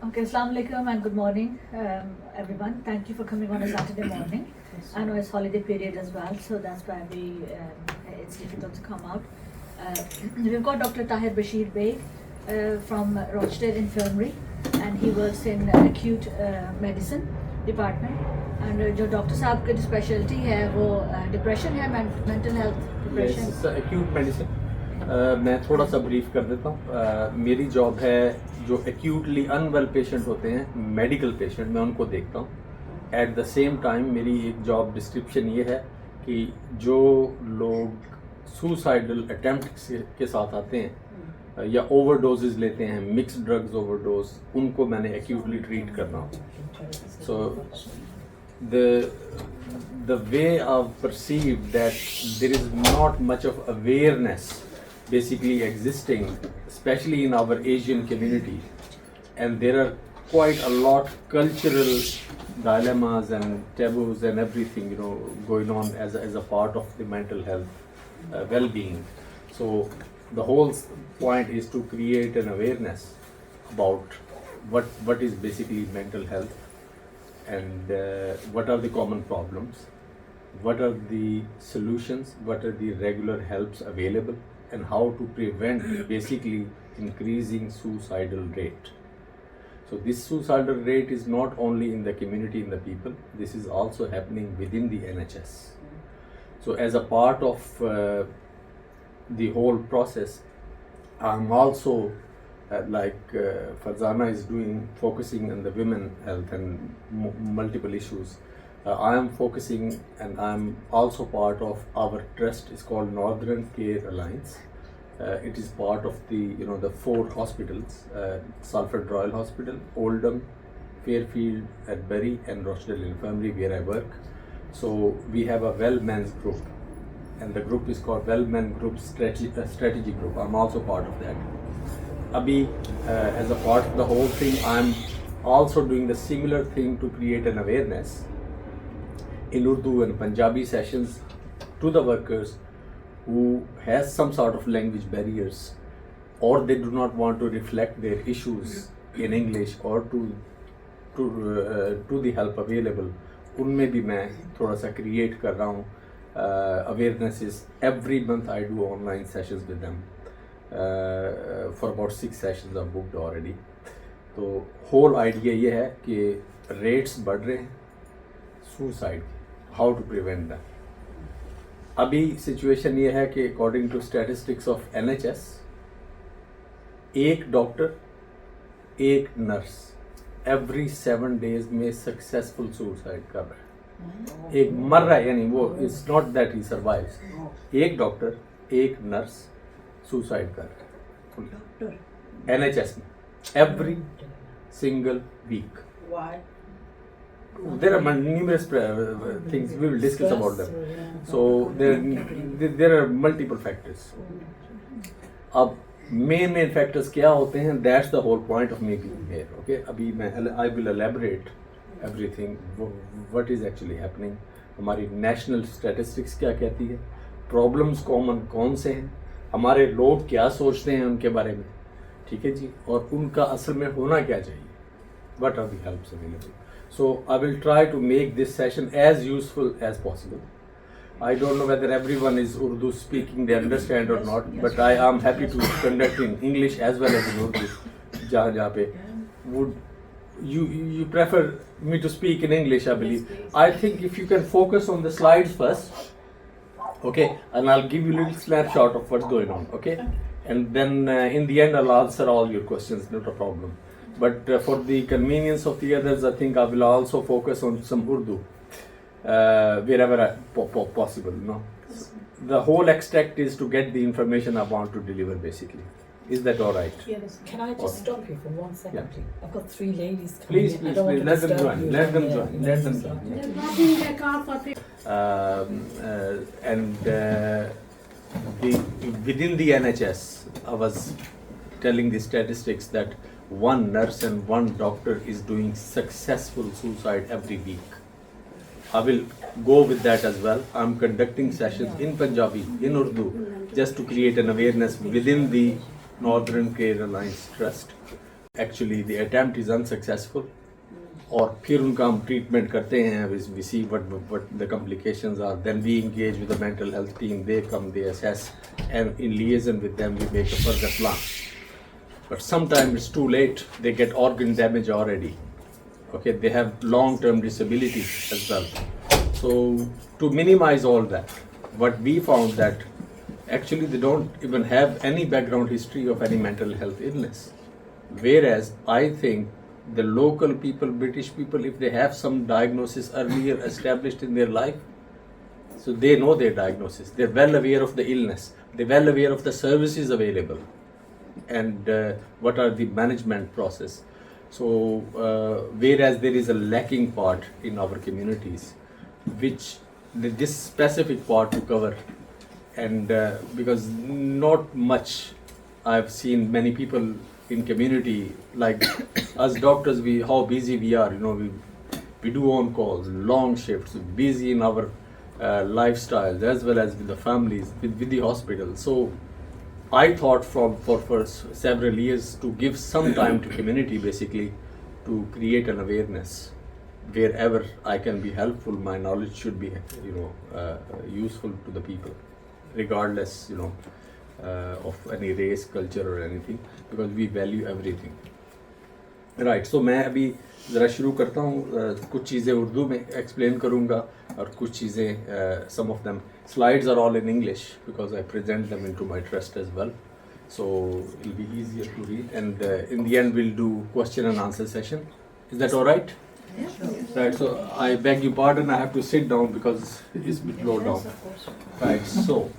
Okay, Assalamu alaikum and good morning, everyone. Thank you for coming on a Saturday morning. I know it's holiday period as well, so that's why it's difficult to come out. We've got Dr. Tahir Bashir Baig from Rochdale Infirmary, and he works in acute medicine department. And जो doctor साहब की speciality है वो depression है, mental health depression. Acute medicine. मैं थोड़ा सा brief कर देता हूँ. मेरी जॉब है जो एक्यूटली अनवेल पेशेंट होते हैं, मेडिकल पेशेंट, मैं उनको देखता हूँ. एट द सेम टाइम मेरी एक जॉब डिस्क्रिप्शन ये है कि जो लोग सुसाइडल अटेम्प्ट के साथ आते हैं या ओवरडोजेज लेते हैं, मिक्स ड्रग्स ओवरडोज, उनको मैंने एक्यूटली ट्रीट करना हूँ. सो the way I've perceived that there is not much of awareness basically existing, especially in our Asian community, and there are quite a lot cultural dilemmas and taboos and everything, going on as a part of the mental health well-being. So the whole point is to create an awareness about what is basically mental health, and what are the common problems, what are the solutions, what are the regular helps available, and how to prevent basically increasing suicidal rate. So this suicidal rate is not only in the community, in the people, this is also happening within the NHS. So as a part of the whole process, I'm also Farzana is focusing on the women health and multiple issues. I am focusing, and I'm also part of our trust. It's called Northern Care Alliance. It is part of the 4 hospitals: Salford Royal Hospital, Oldham, Fairfield at Bury, and Rochdale Infirmary, where I work. So we have a Well Men's group, and the group is called Well Men Group Strategy Group. I'm also part of that. Abhi, as a part of the whole thing, I'm also doing the similar thing to create an awareness in Urdu and Punjabi sessions to the workers who has some sort of language barriers, or they do not want to reflect their issues in English or to the help available. उनमें भी मैं थोड़ा सा create कर रहा हूँ awarenesses. Every month I do online sessions with them. For about 6 sessions are booked already. तो whole idea ये है कि rates बढ़ रहे हैं suicide, how to prevent them. अभी situation ये है कि according to statistics of NHS, एक डॉक्टर, एक नर्स every 7 days में successful suicide कर रहा है. एक मर रहा है, यानी वो it's not that he survives. एक डॉक्टर, एक नर्स सुसाइड कर रहे हैं NHS में every single week. Why? There are numerous things we will discuss about them. So there are multiple factors. अब main factors क्या होते हैं? That's the whole point of me being here. Okay, अभी I will elaborate everything what is actually happening. हमारी national statistics क्या कहती है? Problems common कौन से हैं? हमारे लोग क्या सोचते हैं उनके बारे में, ठीक है जी, और उनका असल में होना क्या चाहिए. What are the helps available? So I will try to make this session as useful as possible. I don't know whether everyone is Urdu speaking, they understand or not, but I am happy to conduct in English as well as in Urdu. जहाँ पे would you prefer me to speak in English? I believe. I think if you can focus on the slides first. Okay, and I'll give you a little snapshot of what's going on, okay? And then in the end I'll answer all your questions, not a problem. But for the convenience of the others, I think I will also focus on some Urdu wherever possible, The whole extract is to get the information I want to deliver basically. Is that all right? Yes. Can I just stop you for 1 second, Yeah. please? I've got 3 ladies coming Please, in. I don't want to let them disturb join. you. Let them join. Let them join. And within the NHS, I was telling the statistics that 1 nurse and 1 doctor is doing successful suicide every week. I will go with that as well. I'm conducting sessions in Punjabi, in Urdu, just to create an awareness within the Northern Care Alliance Trust. actually the attempt is unsuccessful, और फिर उनका हम treatment करते हैं, we see what the complications are, then we engage with the mental health team, they come, they assess, and in liaison with them we make a further plan. But sometimes it's too late, they get organ damage already, okay, they have long-term disability as well. So to minimize all that, what we found that actually they don't even have any background history of any mental health illness. Whereas I think the local people, British people, if they have some diagnosis earlier established in their life, so they know their diagnosis, they're well aware of the illness, they're well aware of the services available and what are the management process. So whereas there is a lacking part in our communities, which this specific part to cover, and because not much I've seen many people in community like us doctors, how busy we are, we do on calls, long shifts, busy in our lifestyles as well as with the families, with the hospital. So I thought for several years to give some time to community, basically to create an awareness. Wherever I can be helpful, my knowledge should be useful to the people, regardless of any race, culture or anything, because we value everything. Right, so मैं अभी ज़रा शुरू करता हूँ, कुछ चीज़ें उर्दू में explain करूँगा और कुछ चीज़ें some of them slides are all in English because I present them into my trust as well, so it'll be easier to read, and in the end we'll do question and answer session. Is that all right? Yeah, sure. Right, so I beg your pardon, I have to sit down because it's a bit low down. Right, so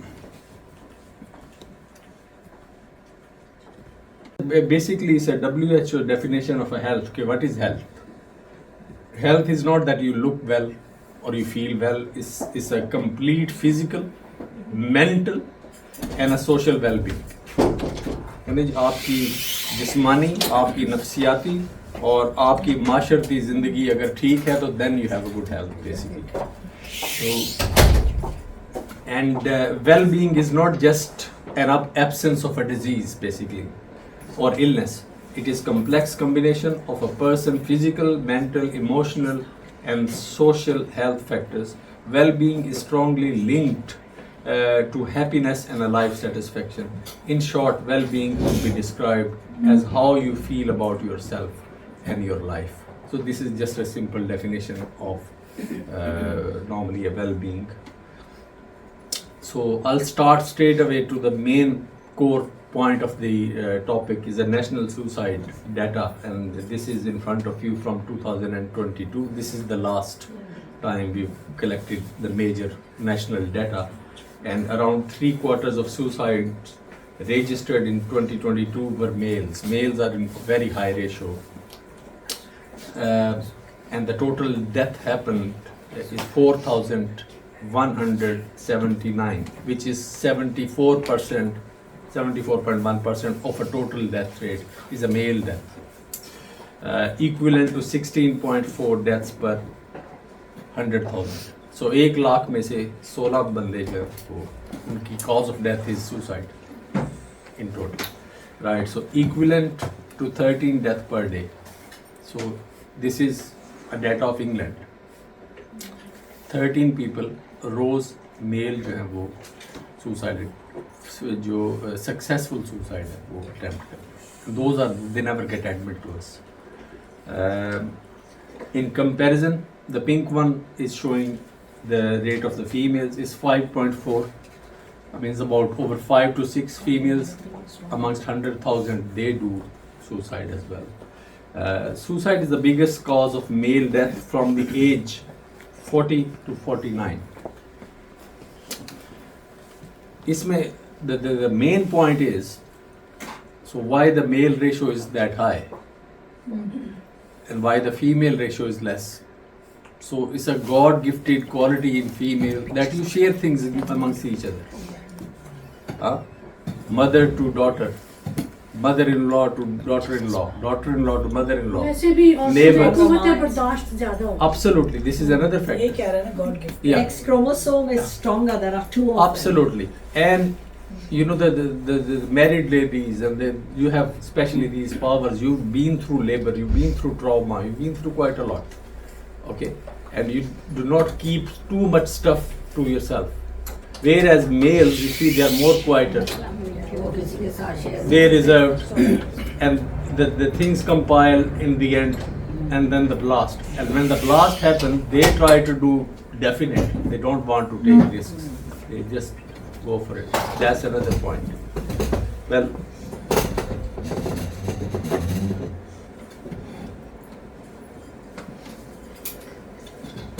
basically it's a WHO definition of a health. Okay, what is health? Health is not that you look well or you feel well, it's a complete physical, mental and a social well-being. यानी आपकी जिस्मानी, आपकी नफ्सियाती और आपकी माशरती ज़िंदगी अगर ठीक है तो then you have a good health basically. So, and well-being is not just an absence of a disease basically or illness. It is complex combination of a person's physical, mental, emotional and social health factors. Well-being is strongly linked to happiness and a life satisfaction. In short, well-being could be described as how you feel about yourself and your life. So this is just a simple definition of normally a well-being. So I'll start straight away to the main core point of the topic is the national suicide data, and this is in front of you from 2022. This is the last time we've collected the major national data, and around 3/4 of suicides registered in 2022 were males. Males are in very high ratio, and the total death happened is 4,179, which is 74.1% of a total death rate is a male death, equivalent to 16.4 deaths per 100,000. So 1 lakh में से 16 बंदे जो वो उनकी cause of death is suicide in total, right? So equivalent to 13 deaths per day. So this is a data of England. 13 people रोज mail जो है वो suicide, जो successful suicide है वो attempt करते हैं. Those are, they never get admitted to us. In comparison, the pink one is showing the rate of the females is 5.4. Means about over 5 to 6 females amongst 100,000 they do suicide as well. Suicide is the biggest cause of male death from the age 40 to 49. Isme, the main point is, so why the male ratio is that high and why the female ratio is less. So it's a God-gifted quality in female that you share things amongst each other. Mother to daughter, mother-in-law to daughter-in-law, daughter-in-law to mother-in-law, neighbors. Absolutely, this is another factor. God gift. Yeah. X chromosome is stronger. There are two of them. Absolutely, and you know, the married ladies, and you have especially these powers, you've been through labor, you've been through trauma, you've been through quite a lot, okay, and you do not keep too much stuff to yourself. Whereas males, you see, they are more quieter, they reserved, and the things compile in the end, and then the blast. And when the blast happens, they try to do definite. They don't want to take risks. They just go for it. That's another point. Well,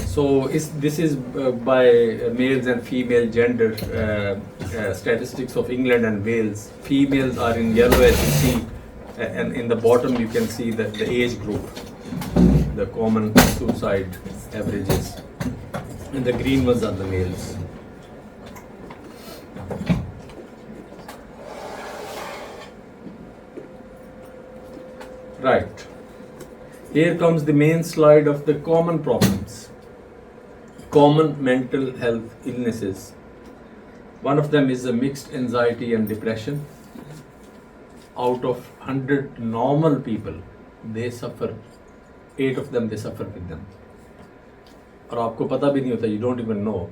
so this is by males and female gender statistics of England and Wales. Females are in yellow, as you see, and in the bottom you can see the age group, the common suicide averages, and the green ones are the males. Right. Here comes the main slide of the common problems. Common mental health illnesses. One of them is a mixed anxiety and depression. Out of 100 normal people, they suffer, 8 of them, they suffer with them. और आपको पता भी नहीं होता, you don't even know.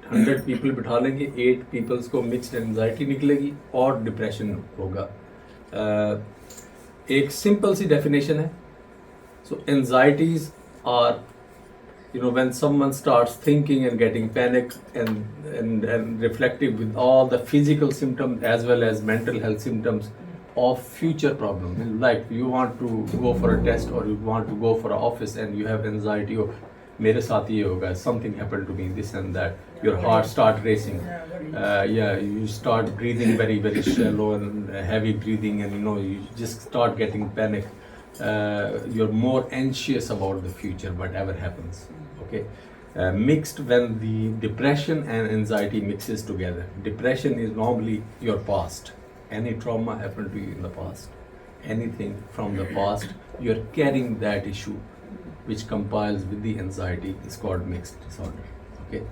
100 people बिठा लेंगे, 8 peoples को mixed anxiety निकलेगी और depression होगा. एक simple सी definition है. So anxieties are, you know, when someone starts thinking and getting panic and reflective with all the physical symptoms as well as mental health symptoms of future problems. Like you want to go for a test or you want to go for an office and you have anxiety of मेरे साथ ये होगा, something happened to me, this and that. Your heart start racing. You start breathing very, very shallow and heavy breathing, and you know, you just start getting panic. You're more anxious about the future, whatever happens. Okay, mixed when the depression and anxiety mixes together. Depression is normally your past. Any trauma happened to you in the past, anything from the past, you're carrying that issue, which compiles with the anxiety, is called mixed disorder. Okay,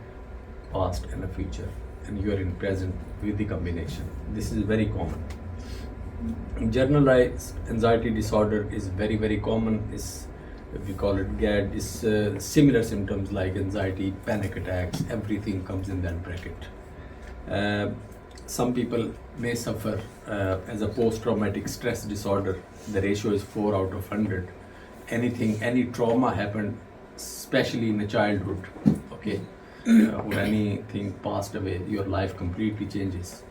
past and a future, and you are in present with the combination. This is very common. Generalized anxiety disorder is very, very common. Is, if we call it GAD, is similar symptoms like anxiety, panic attacks, everything comes in that bracket. Some people may suffer as a post-traumatic stress disorder. The ratio is 4 out of 100. Any trauma happened, especially in the childhood, okay, or anything passed away, your life completely changes.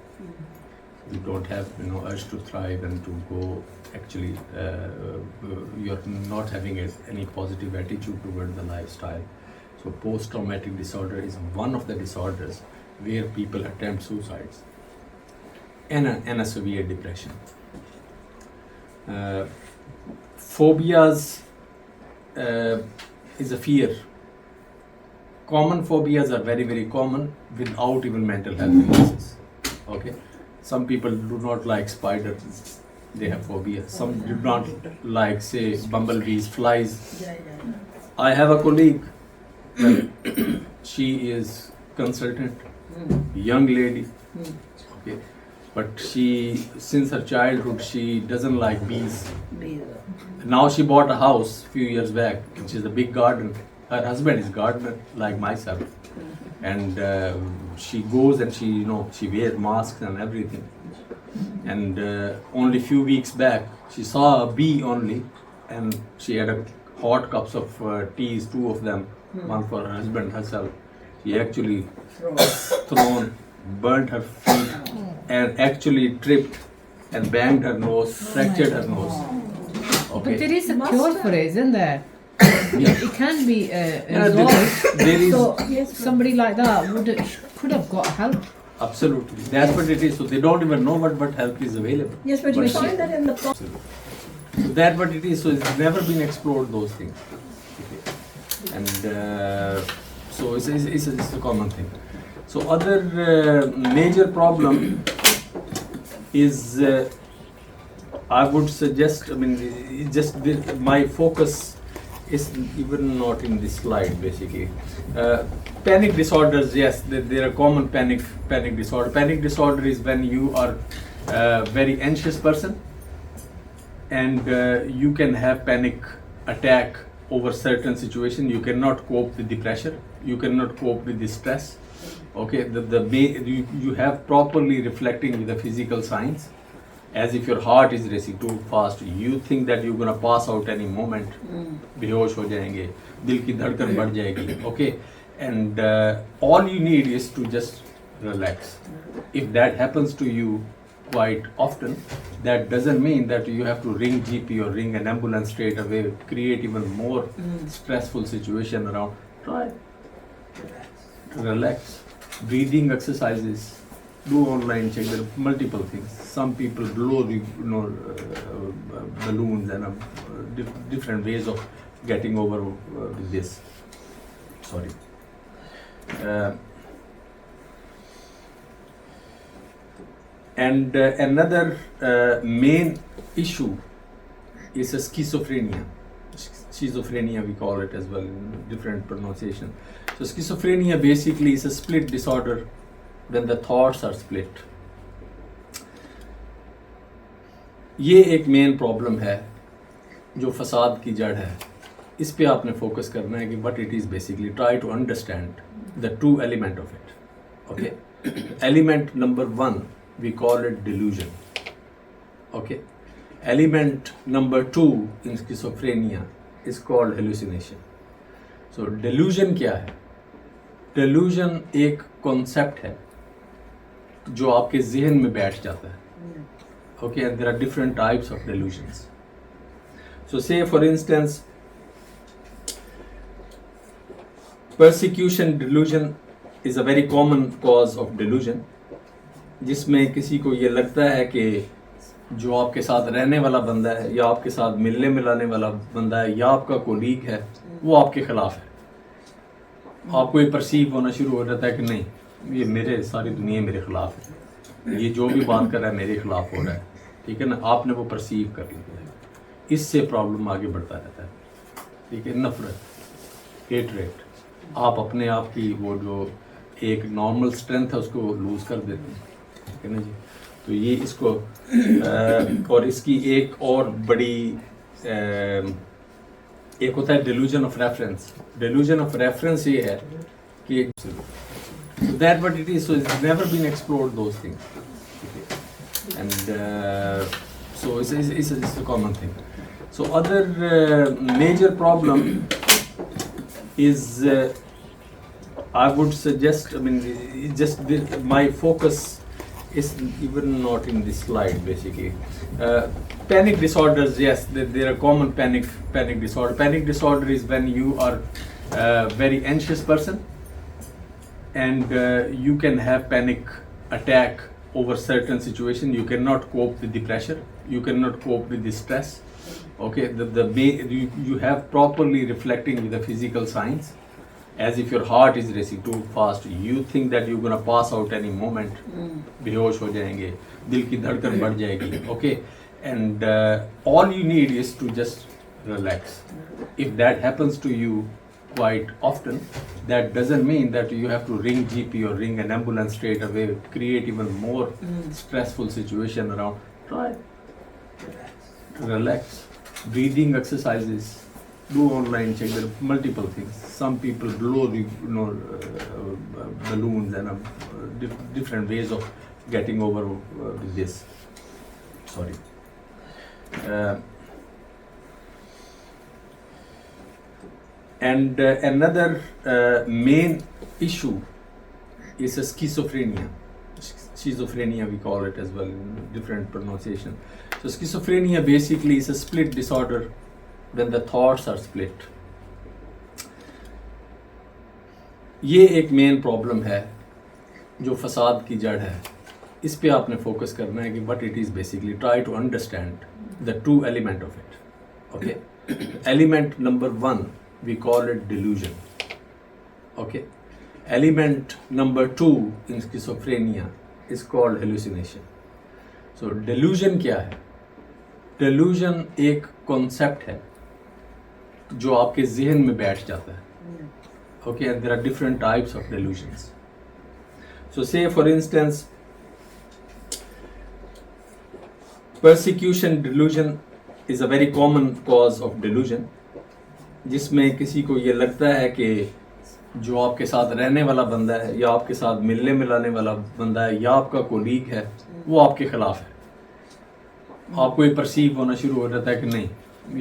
You don't have, you know, urge to thrive and to go. Actually, you're not having any positive attitude toward the lifestyle. So post-traumatic disorder is one of the disorders where people attempt suicides and a severe depression. Phobias is a fear. Common phobias are very, very common without even mental health illnesses. Okay, some people do not like spiders, they have phobia. Some do not like, say, bumblebees, flies. I have a colleague, she is consultant, young lady, okay, but she, since her childhood, she doesn't like bees. Now she bought a house a few years back, which is a big garden. Her husband is gardener like myself, and she goes and she wears masks and everything. And only few weeks back, she saw a bee only, and she had a hot cups of teas, 2 of them, one for her husband, herself. She actually burnt her feet, and actually tripped and banged her nose, fractured her nose. Okay. But there is a cure for it, isn't there? It can be resolved. Somebody like that could have got help. Absolutely, that's what it is. So they don't even know what help is available. Yes, but you find that in the So that's what it is. So it's never been explored, those things. Okay. And so it's a common thing. So other major problem is, I would suggest, I mean, my focus It's even not in this slide basically. Panic disorders, yes, there are common panic disorder. Panic disorder is when you are a very anxious person and you can have panic attack over certain situation. You cannot cope with the pressure, you cannot cope with the stress. Okay, you have properly reflecting with the physical signs, as if your heart is racing too fast. You think that you're gonna pass out any moment, बेहोश हो जाएंगे, दिल की धड़कन बढ़ जाएगी. Okay, and all you need is to just relax. If that happens to you quite often, that doesn't mean that you have to ring GP or ring an ambulance straight away, create even more stressful situation around. Try to relax. Breathing exercises. Do online check. There are multiple things. Some people blow the balloons and different ways of getting over with this. Sorry. And another main issue is a schizophrenia. Schizophrenia we call it as well in different pronunciation. So schizophrenia basically is a split disorder when the thoughts are split. ये एक main problem है जो फसाद की जड़ है. इस पे आपने फोकस करना है कि what it is basically. Try to understand the true element of it. Okay. Element number 1, we call it delusion. Okay. Element number 2 in schizophrenia is called hallucination. So delusion क्या है? Delusion एक concept है जो आपके जहन में बैठ जाता है. Okay, and there are different types of delusions. So say for instance, persecution delusion is a very common cause of delusion, जिसमें किसी को ये लगता है कि जो आपके साथ रहने वाला बंदा है या आपके साथ मिलने मिलाने वाला बंदा है या आपका कोलीग है वो आपके खिलाफ है. आपको ये परसीव होना शुरू हो जाता है कि नहीं, ये मेरे सारी दुनिया मेरे खिलाफ है, ये जो भी बात कर रहा है मेरे खिलाफ हो रहा है. ठीक है ना, आपने वो परसीव कर लिया. इससे प्रॉब्लम आगे बढ़ता रहता है. ठीक है, नफरत, हेटरेट, आप अपने आप की वो जो एक नॉर्मल स्ट्रेंथ है उसको लूज कर देते हैं. ठीक है ना जी. तो ये इसको और इसकी एक और बड़ी एक होता है delusion of reference. Delusion of reference ये है कि that what it is, so it's never been explored those things. Okay. And so it's a common thing. So other major problem is I would suggest, I mean, it's just my focus is even not in this slide basically. Panic disorders, yes, there are common panic disorder. Panic disorder is when you are a very anxious person and you can have panic attack over certain situation. You cannot cope with the pressure, you cannot cope with the stress. Okay, you have properly reflecting with the physical signs, as if your heart is racing too fast. You think that you're gonna pass out any moment, बेहोश हो जाएंगे, दिल की धड़कन बढ़ जाएगी. Okay, and all you need is to just relax. If that happens to you quite often, that doesn't mean that you have to ring GP or ring an ambulance straight away, create even more stressful situation around. Try to relax. Breathing exercises. Do online check. There are multiple things. Some people blow the balloons and different ways of getting over with this. Sorry. And another main issue is a schizophrenia. Schizophrenia we call it as well in different pronunciation. So schizophrenia basically is a split disorder when the thoughts are split. ये एक main problem है जो फसाद की जड़ है. इस पे आपने फोकस करना है कि what it is basically. Try to understand the true element of it. Okay. Element number 1, we call it delusion. Okay. Element number 2 in schizophrenia is called hallucination. So delusion क्या है? Delusion एक concept है जो आपके जहन में बैठ जाता है. Okay, and there are different types of delusions. So say for instance, persecution delusion is a very common cause of delusion, जिसमें किसी को ये लगता है कि जो आपके साथ रहने वाला बंदा है या आपके साथ मिलने मिलाने वाला बंदा है या आपका कोलीग है वो आपके खिलाफ है. आपको ये परसीव होना शुरू हो जाता है कि नहीं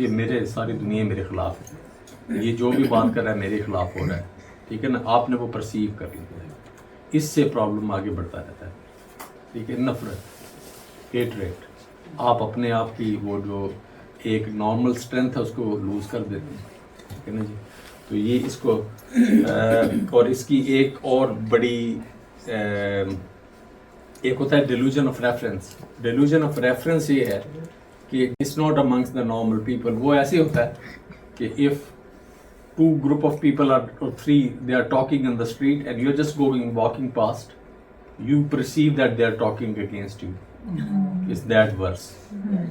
ये मेरे सारी दुनिया मेरे खिलाफ है, ये जो भी बात कर रहा है मेरे खिलाफ हो रहा है. ठीक है ना, आपने वो परसीव कर लिया है. इससे प्रॉब्लम आगे बढ़ता रहता है. ठीक है, नफरत, हेटरेट, आप अपने आप की वो जो एक नॉर्मल स्ट्रेंथ है उसको लूज कर देते हैं. ठीक है ना जी. तो ये इसको और इसकी एक और बड़ी एक होता है delusion of reference. Delusion of reference ये है कि it's not amongst the normal people. वो ऐसे होता है कि if two group of people are or three they are talking in the street and you're just walking past, you perceive that they are talking against you. It's that worse.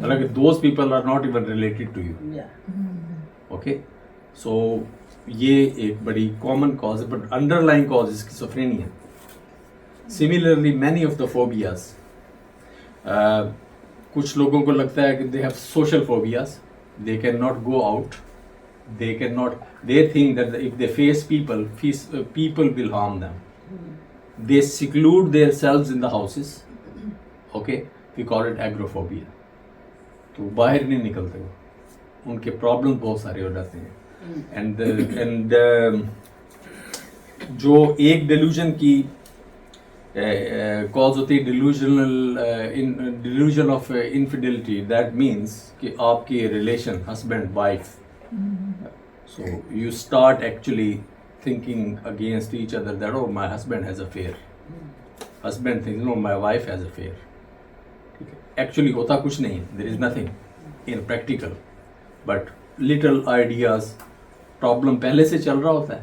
Like those people are not even related to you. Okay, so ये एक बड़ी common cause है, but underlying cause is schizophrenia. Similarly, many of the phobias, कुछ लोगों को लगता है कि they have social phobias, they cannot go out, they think that if they face people, people will harm them. They seclude themselves in the houses. Okay, we call it agoraphobia. तो बाहर नहीं निकलते वो, उनके प्रॉब्लम बहुत सारे हो जाते हैं. एंड जो एक delusion की कॉज होती है delusion of infidelity. That means कि आपकी relation husband wife, so you start actually thinking against each other that oh my husband has affair, husband thinks no my wife has affair. Actually होता कुछ नहीं, there is nothing in practical, but little ideas, problem पहले से चल रहा होता है,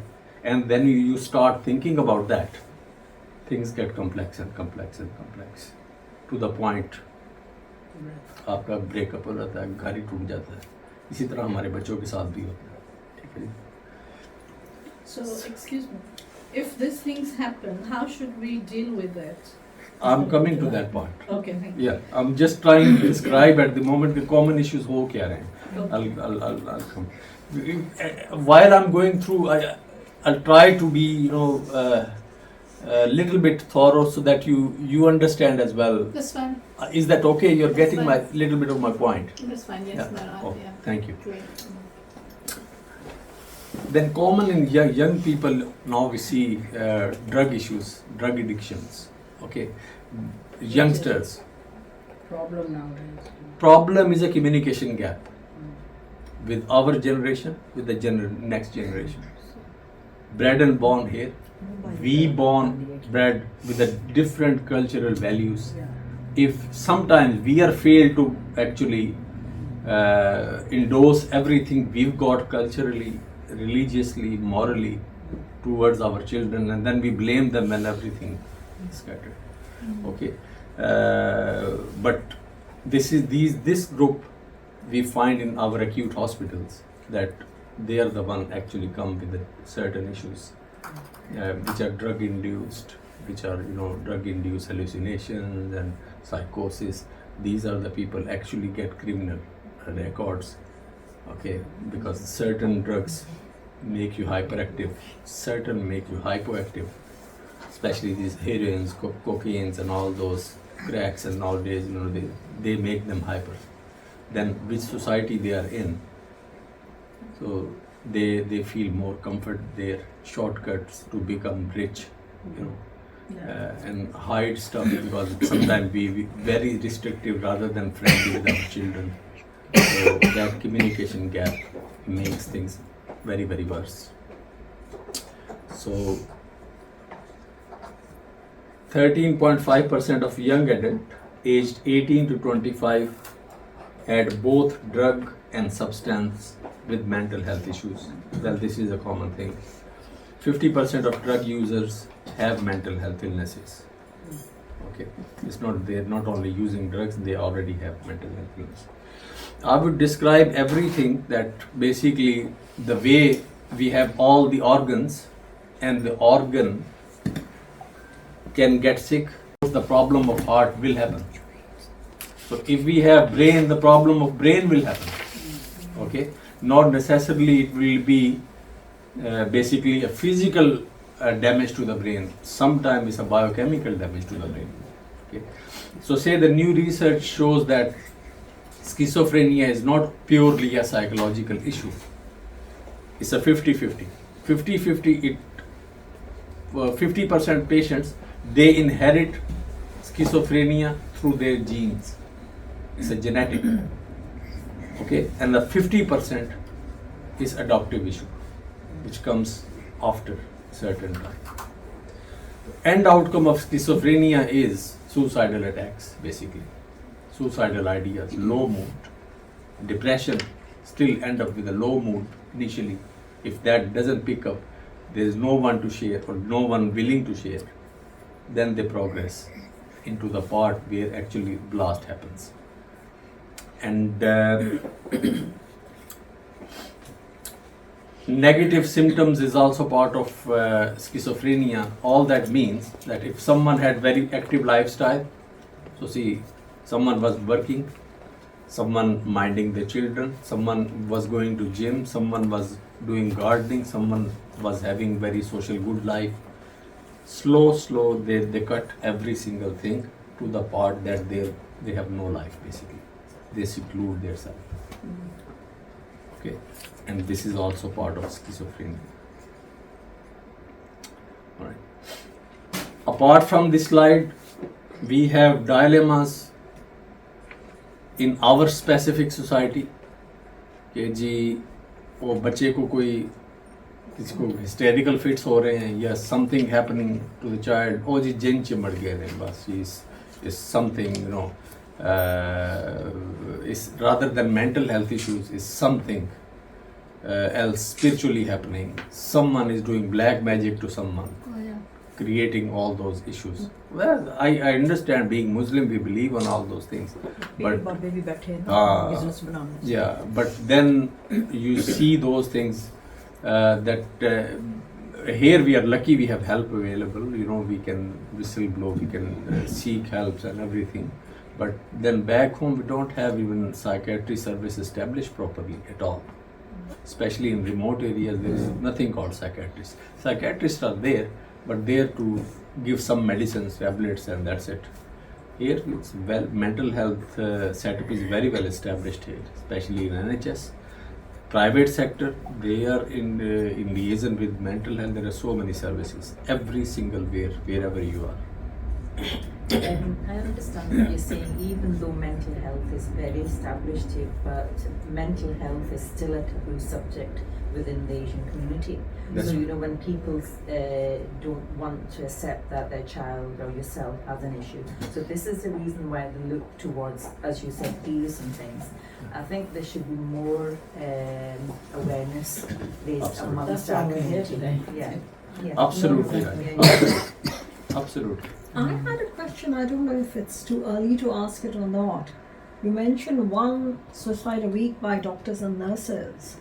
and then you start thinking about that. Things get complex and complex and complex to the point आपका ब्रेकअप हो जाता है, घर ही टूट जाता है. इसी तरह हमारे बच्चों के साथ भी होता है. ठीक है. So, excuse me, if these things happen, how should we deal with it? I'm coming to that point. Okay, thank you. Yeah, I'm just trying to describe at the moment the common issues हो क्या रहे हैं. I'll come. While I'm going through, I'll try to be a little bit thorough so that you understand as well. That's fine. Is that okay? You're That's getting fine. my little bit of my point. That's fine. Yes, Yeah. no, Oh, yeah. thank you. Great. Then common in young people now we see drug issues, drug addictions. Okay, youngsters. Problem nowadays. Problem is a communication gap with our generation, with the next generation. Bred and born here, we bred with the different cultural values. If sometimes we are failed to actually endorse everything we've got culturally, religiously, morally towards our children, and then we blame them when everything is scattered. Okay, but this group we find in our acute hospitals that they are the one actually come with certain issues which are drug induced, which are drug induced hallucinations and psychosis. These are the people actually get criminal records. Okay, because certain drugs make you hyperactive, certain make you hypoactive, especially these heroines, cocaines and all those cracks, and nowadays they make them hyper. Then which society they are in, so they feel more comfort there, shortcuts to become rich, and hide stuff because sometimes we very restrictive rather than friendly with our children. So that communication gap makes things very, very worse. So 13.5% of young adults aged 18 to 25 had both drug and substance with mental health issues. Well, this is a common thing. 50% of drug users have mental health illnesses. Okay, it's not they're not only using drugs; they already have mental health illness. I would describe everything that basically the way we have all the organs and the organ can get sick, the problem of heart will happen. So if we have brain, the problem of brain will happen. Okay, not necessarily it will be basically a physical damage to the brain. Sometimes it's a biochemical damage to the brain. Okay, so say the new research shows that schizophrenia is not purely a psychological issue. It's a 50-50. 50-50. It 50% patients, they inherit schizophrenia through their genes. It's a genetic. Okay, and the 50% is adoptive issue, which comes after certain time. End outcome of schizophrenia is suicidal attacks, basically. Suicidal ideas, low mood, depression, still end up with a low mood initially. If that doesn't pick up, there is no one to share or no one willing to share, then they progress into the part where actually blast happens. And negative symptoms is also part of schizophrenia. All that means that if someone had very active lifestyle, so see, someone was working, someone minding their children, someone was going to gym, someone was doing gardening, someone was having very social good life. Slow, they cut every single thing to the part that they have no life, basically. They seclude themselves. Okay, and this is also part of schizophrenia. All right. Apart from this slide, we have dilemmas in our specific society. कि जी वो बच्चे को कोई किसको hysterical fits हो रहे हैं या something happening to the child, ओ जी जिन चिमड़ गए हैं बस, is something, you know, is rather than mental health issues, is something else spiritually happening. Someone is doing black magic to someone, creating all those issues. Well, I understand, being Muslim, we believe on all those things, but yeah, but then you see those things that here we are lucky, we have help available, you know, we can whistleblow, we can seek help and everything. But then back home, we don't have even psychiatry service established properly at all. Especially in remote areas, there is nothing called psychiatrists. Psychiatrists are there, but there to give some medicines, tablets, and that's it. Here, it's well, mental health setup is very well established here, especially in NHS. Private sector, they are in liaison with mental health. There are so many services, every single wherever you are. I understand what you're saying, even though mental health is very established here, but mental health is still a taboo subject within the Asian community. That's so, you know, when people don't want to accept that their child or yourself has an issue. So this is the reason why they look towards, as you said, peers and things. I think there should be more awareness raised amongst our community. Yeah. Absolutely. Yeah. Absolutely. I had a question, I don't know if it's too early to ask it or not. You mentioned one suicide a week by doctors and nurses.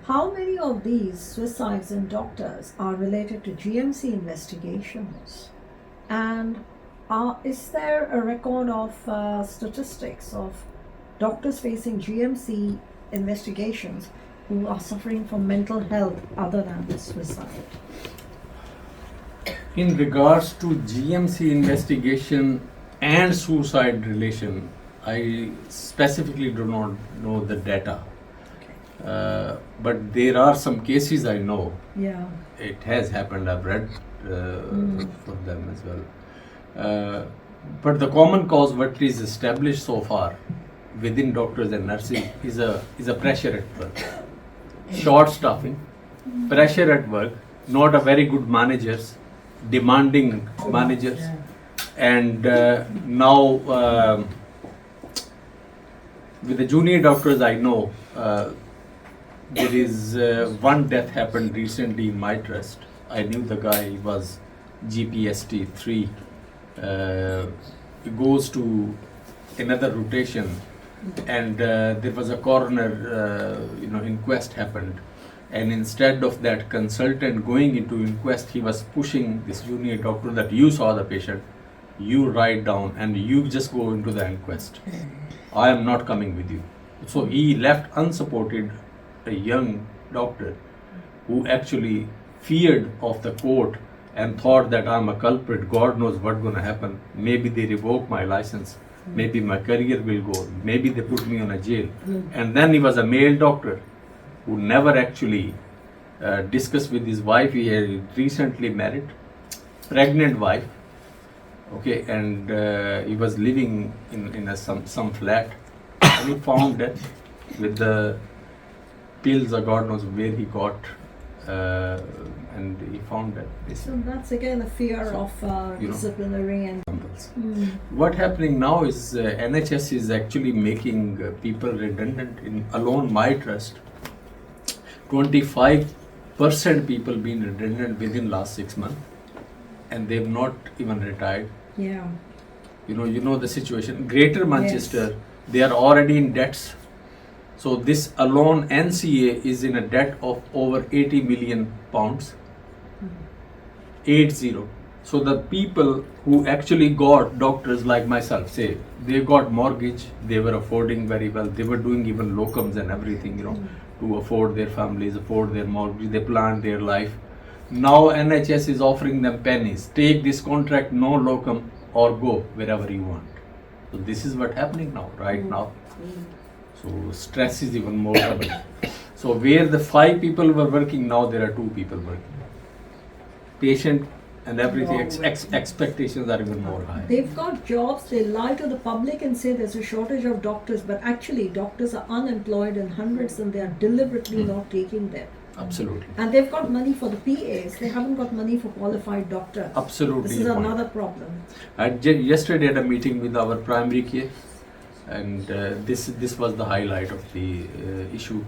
How many of these suicides in doctors are related to GMC investigations? And is there a record of statistics of doctors facing GMC investigations who are suffering from mental health other than suicide? In regards to GMC investigation and suicide relation, I specifically do not know the data. But there are some cases I know. Yeah. It has happened, I've read for them as well. But the common cause what is established so far within doctors and nurses is a pressure at work. Short staffing, pressure at work, not a very good managers, demanding managers, and now with the junior doctors I know, there is one death happened recently in my trust. I knew the guy was GPST 3. He goes to another rotation and there was a coroner inquest happened, and instead of that consultant going into inquest, he was pushing this junior doctor that you saw the patient, you write down and you just go into the inquest. I am not coming with you. So he left unsupported a young doctor who actually feared of the court and thought that I'm a culprit, God knows what's going to happen. Maybe they revoke my license, maybe my career will go, maybe they put me on a jail. And then he was a male doctor who never actually discussed with his wife. He had recently married, pregnant wife, okay, and he was living in some flat, and he found that with the pills or God knows where he got, and he found that this. So that's again a fear of disciplinary and. What happening now is NHS is actually making people redundant. In alone my trust, 25% people been redundant within last 6 months, and they've not even retired. Yeah. You know the situation. Greater Manchester, they are already in debts. So this alone NCA is in a debt of over 80 million pounds. 80. So the people who actually got doctors like myself, say they got mortgage, they were affording very well, they were doing even locums and everything, to afford their families, afford their mortgage, they planned their life. Now NHS is offering them pennies. Take this contract, no locum, or go wherever you want. So this is what happening now, right now. So stress is even more prevalent. So where the 5 people were working, now there are 2 people working. Patient and everything, expectations are even more high. They've got jobs, they lie to the public and say there's a shortage of doctors, but actually doctors are unemployed in hundreds and they are deliberately not taking them. Absolutely. And they've got money for the PAs, they haven't got money for qualified doctors. Absolutely. This is another problem. I yesterday had a meeting with our primary care, and this was the highlight of the issue.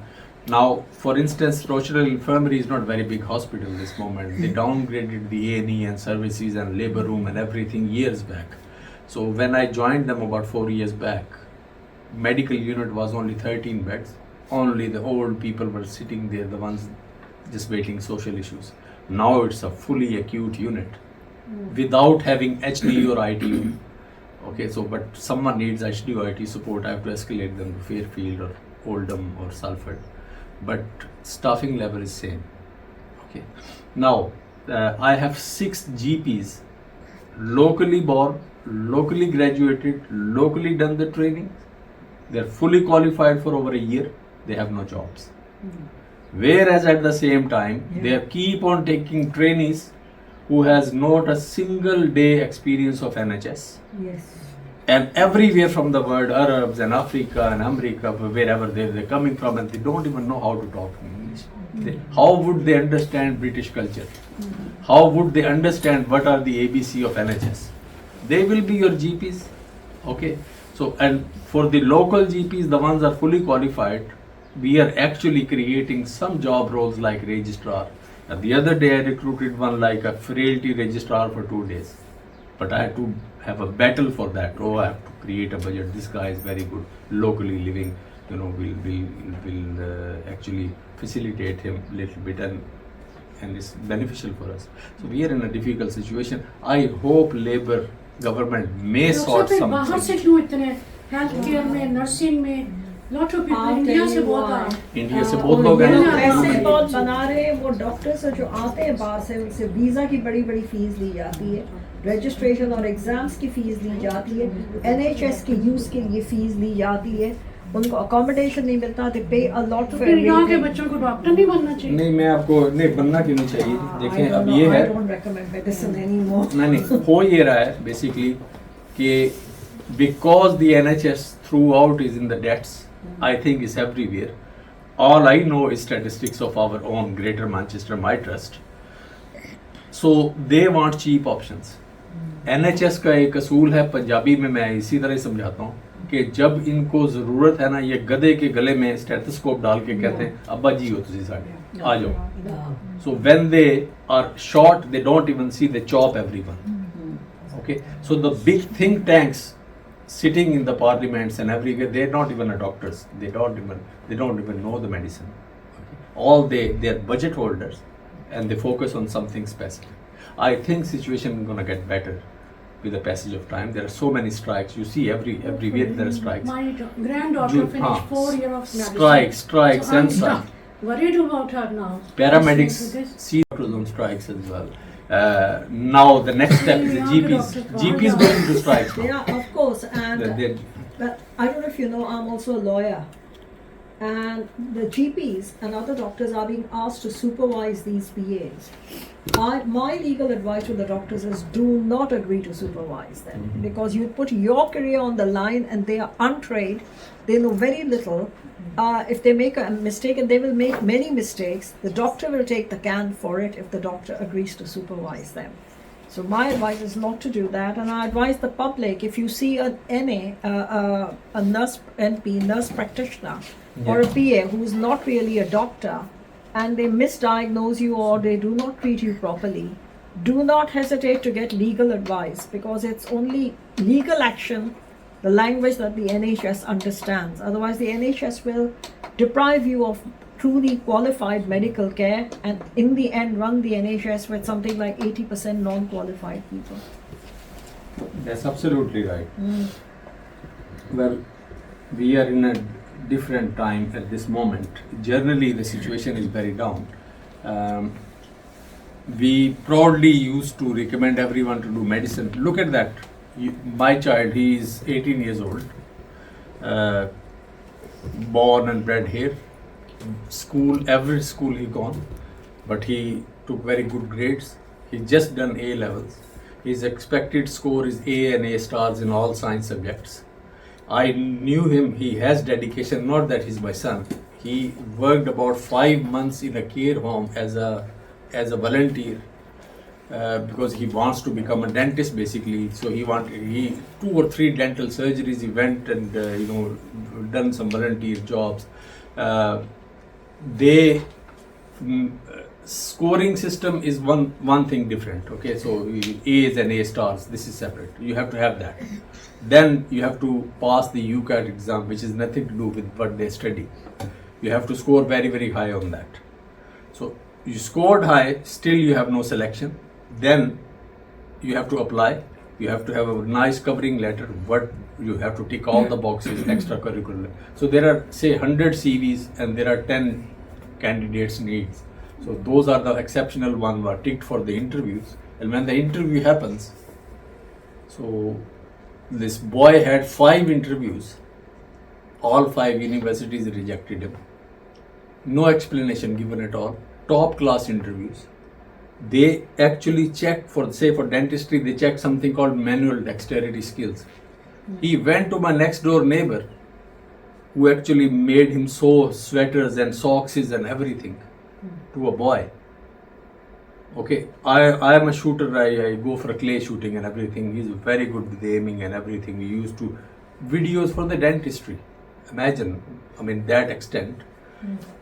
Now, for instance, Rochelle Infirmary is not a very big hospital this moment. They downgraded the A&E and services and labor room and everything years back. So when I joined them about 4 years back, medical unit was only 13 beds. Only the old people were sitting there, the ones just waiting social issues. Now it's a fully acute unit without having HD or ITU. Okay, so but someone needs HD or IT support, I have to escalate them to Fairfield or Oldham or Salford. But staffing level is same. Okay. Now I have 6 GPs, locally born, locally graduated, locally done the training. They are fully qualified for over a year. They have no jobs. Whereas at the same time, they keep on taking trainees who has not a single day experience of NHS. Yes. And everywhere from the world, Arabs and Africa and America, wherever they're coming from, and they don't even know how to talk English. How would they understand British culture? How would they understand what are the ABC of NHS? They will be your GPs. Okay. So, and for the local GPs, the ones are fully qualified, we are actually creating some job roles like registrar. The other day I recruited one like a frailty registrar for 2 days. But I had to have a battle for that. Oh, I have to create a budget. This guy is very good, locally living. Will actually facilitate him a little bit, and it's beneficial for us. So we are in a difficult situation. I hope Labour government may sort बाहर से something. क्यों इतने health care में nursing में lot of people India से बहुत आ रहे हैं इंडिया से बहुत लोग पैसे हैं. बहुत बना रहे हैं वो डॉक्टर्स जो आते हैं बाहर से, उनसे वीज़ा की बड़ी बड़ी फीस ली जाती है, रजिस्ट्रेशन और एग्जाम्स की फीस ली जाती है, NHS के यूज़ के लिए फीस ली जाती है, उनको अकोमोडेशन नहीं मिलता, they pay a lot तो for फिर यहाँ के everything. बच्चों को डॉक्टर नहीं बनना चाहिए नहीं, मैं आपको नहीं बनना क्यों नहीं चाहिए. देखें, I अब don't ये know, I है, don't recommend medicine anymore. नहीं हो ये रहा है बेसिकली कि because the NHS throughout is in the debts, I think it's everywhere. All I know is statistics of our own Greater Manchester, my trust. So they want cheap options. NHS का एक असूल है, पंजाबी में मैं इसी तरह समझाता हूँ कि जब इनको ज़रूरत है ना, ये गधे के गले में स्टेथोस्कोप डाल के कहते हैं अब्बा जी हो तुसी साडे आ जाओ. So when they are short, they don't even see, they chop everyone. Okay, so the big think tanks sitting in the parliaments and everywhere, they're not even a doctors. They don't even know the medicine. Okay? All they're budget holders, and they focus on something specific. I think situation is gonna get better with the passage of time. There are so many strikes. You see everywhere there are strikes. My granddaughter finished 4 years of medicine. Strikes So I'm and strikes. worried about her now. Paramedics Listening to this. see doctors on strikes as well. Now the next step is the GPs. GPs going to strikes now. Yeah, of course. And They- but I don't know if you know, I'm also a lawyer. And the GPs and other doctors are being asked to supervise these PAs. My legal advice to the doctors is do not agree to supervise them, because you put your career on the line and they are untrained, they know very little. If they make a mistake, and they will make many mistakes, the doctor will take the can for it if the doctor agrees to supervise them. So my advice is not to do that, and I advise the public, if you see an NA, a nurse NP, nurse practitioner, or a PA who is not really a doctor, and they misdiagnose you or they do not treat you properly, do not hesitate to get legal advice, because it's only legal action, the language that the NHS understands. Otherwise, the NHS will deprive you of truly qualified medical care, and in the end run the NHS with something like 80% non-qualified people. That's absolutely right. Well, we are in a different time at this moment. Generally, the situation is very down. We proudly used to recommend everyone to do medicine. Look at that. My child, he is 18 years old, born and bred here. Every school he gone, but he took very good grades. He just done A levels. His expected score is A and A stars in all science subjects. I knew him, he has dedication, not that he's my son. He worked about 5 months in a care home as a volunteer, because he wants to become a dentist basically. So he 2 or 3 dental surgeries he went and done some volunteer jobs. Scoring system is one thing different. Okay, so A's and A stars, this is separate. You have to have that. Then you have to pass the UCAT exam, which is nothing to do with what they study. You have to score very, very high on that. So you scored high, still you have no selection. Then you have to apply. You have to have a nice covering letter. What you have to tick all the boxes, extracurricular. So there are, say, 100 CVs and there are 10 candidates needs. So those are the exceptional ones who are ticked for the interviews. And when the interview happens, so this boy had 5 interviews. All 5 universities rejected him. No explanation given at all. Top class interviews. They actually check for dentistry, they check something called manual dexterity skills. He went to my next door neighbor, who actually made him sew sweaters and socks and everything to a boy. Okay, I am a shooter, I go for clay shooting and everything. He's very good with aiming and everything. We used to videos for the dentistry. Imagine, that extent.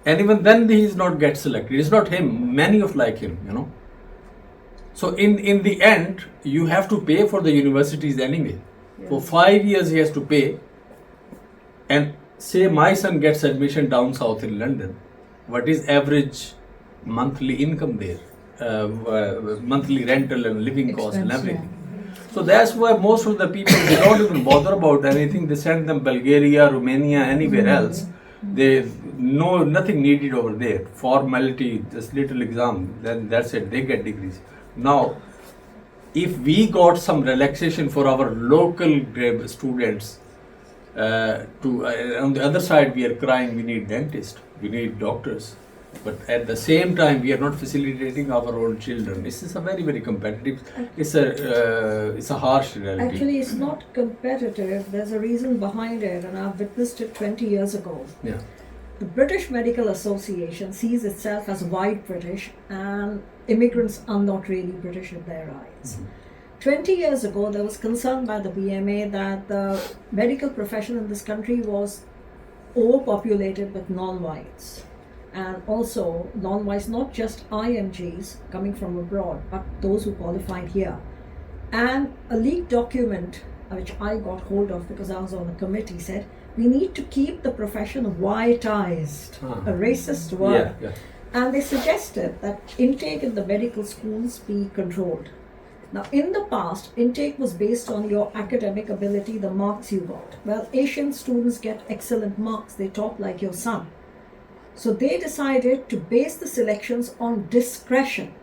And even then he is not get selected. It's not him, many of like him, So in the end, you have to pay for the universities anyway. For 5 years he has to pay. And say my son gets admission down south in London. What is average monthly income there? Monthly rental and living cost and everything. So that's why most of the people, they don't even bother about anything. They send them Bulgaria, Romania, anywhere else. They know nothing needed over there. Formality, just little exam, then that's it. They get degrees. Now, if we got some relaxation for our local students, on the other side we are crying, we need dentists, we need doctors. But at the same time, we are not facilitating our own children. This is a very, very competitive. It's a harsh reality. Actually, it's not competitive. There's a reason behind it, and I've witnessed it 20 years ago. Yeah. The British Medical Association sees itself as white British, and immigrants are not really British in their eyes. 20 years ago, there was concern by the BMA that the medical profession in this country was overpopulated with non-whites. And also non-whites, not just IMGs coming from abroad, but those who qualified here. And a leaked document which I got hold of because I was on the committee, said we need to keep the profession whiteized, a racist word. Yeah, yeah. And they suggested that intake in the medical schools be controlled. Now, in the past, intake was based on your academic ability, the marks you got. Well, Asian students get excellent marks, they talk like your son. So they decided to base the selections on discretion.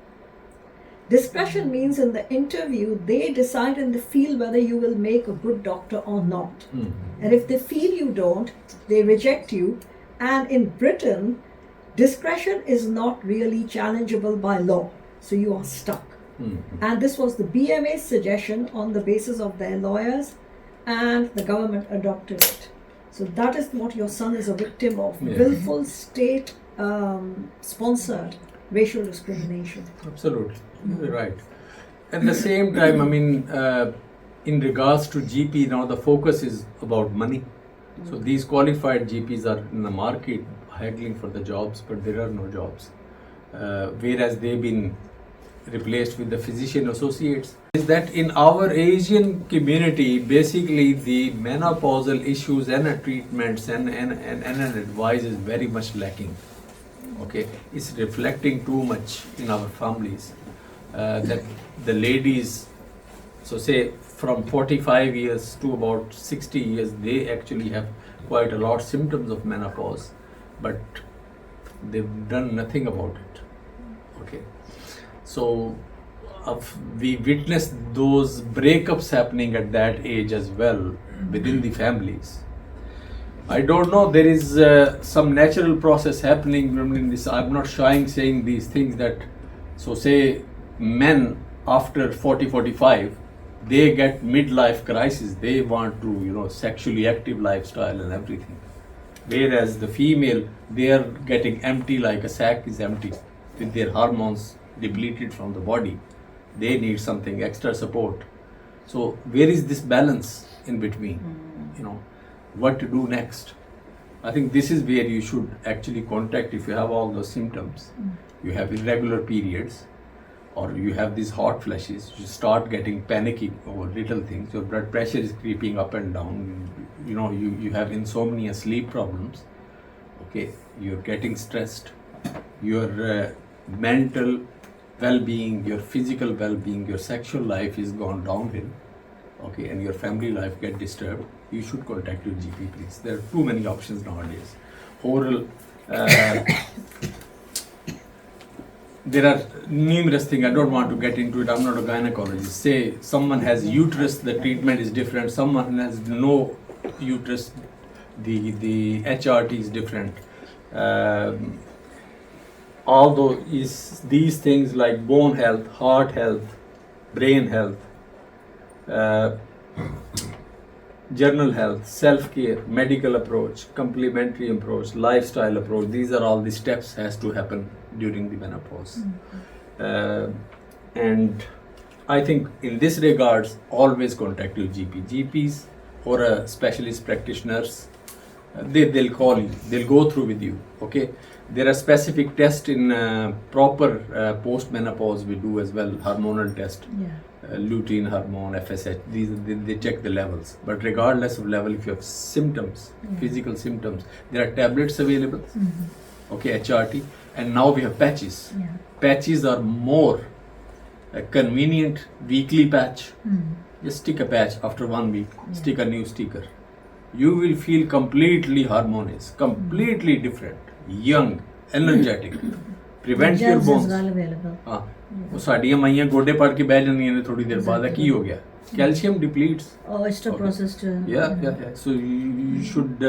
Discretion means in the interview, they decide and they feel whether you will make a good doctor or not. And if they feel you don't, they reject you. And in Britain, discretion is not really challengeable by law. So you are stuck. And this was the BMA's suggestion on the basis of their lawyers, and the government adopted it. So that is what your son is a victim of, willful state sponsored racial discrimination. Absolutely, you're right. At the same time, I mean, in regards to GP, now the focus is about money. So these qualified GPs are in the market haggling for the jobs, but there are no jobs. Whereas they've been replaced with the physician associates. Is that in our Asian community, basically the menopausal issues and treatments and advice is very much lacking. Okay, it's reflecting too much in our families that the ladies, so say from 45 years to about 60 years, they actually have quite a lot of symptoms of menopause, but they've done nothing about it. Okay, so we witnessed those breakups happening at that age as well within the families. I don't know, there is some natural process happening in this. I'm not shying saying these things that, so say men after 40-45, they get midlife crisis. They want to, sexually active lifestyle and everything. Whereas the female, they are getting empty like a sack is empty with their hormones depleted from the body. They need something extra support. So where is this balance in between? What to do next? I think this is where you should actually contact if you have all those symptoms. You have irregular periods, or you have these hot flashes, you start getting panicky over little things, your blood pressure is creeping up and down, you have insomnia, sleep problems, okay, you're getting stressed, your mental well-being, your physical well-being, your sexual life is gone downhill, okay, and your family life get disturbed, you should contact your GP, please. There are too many options nowadays. Oral, there are numerous things, I don't want to get into it, I'm not a gynecologist. Say someone has uterus, the treatment is different, someone has no uterus, the HRT is different. Although these things like bone health, heart health, brain health, journal health, self-care, medical approach, complementary approach, lifestyle approach, these are all the steps has to happen during the menopause. And I think in this regards, always contact your GP. GPs or a specialist practitioners, they'll call you, they'll go through with you, okay? There are specific tests in proper post-menopause we do as well, hormonal test. Lutein hormone, FSH, they check the levels. But regardless of level, if you have symptoms, physical symptoms, there are tablets available, okay, HRT, and now we have patches. Patches are more convenient, weekly patch. Just stick a patch after 1 week, stick a new sticker. You will feel completely harmonious, completely different, young, energetic. Prevent your bones. Is well available. ਉਹ ਸਾਡੀਆਂ ਮਾਈਆਂ ਗੋਡੇ ਪਾੜ ਕੇ ਬਹਿ ਜਾਂਦੀਆਂ ਨੇ ਥੋੜੀ ਦੇਰ ਬਾਅਦ ਕੀ ਹੋ ਗਿਆ calcium depletes. Oyster processed. Yeah. So you should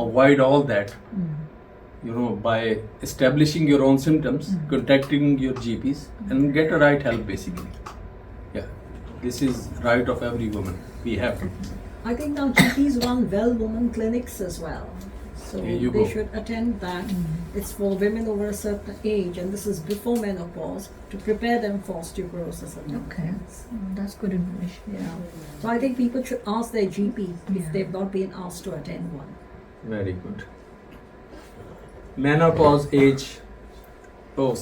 avoid all that. By establishing your own symptoms, contacting your GPs, and get a right help basically. Yeah, this is right of every woman. We have to. I think now GPs run well woman clinics as well. So There you they go. should attend that. It's for women over a certain age, and this is before menopause to prepare them for osteoporosis and Okay, that's good information. Yeah. So I think people should ask their GP if they've not been asked to attend one. Very good. Menopause age.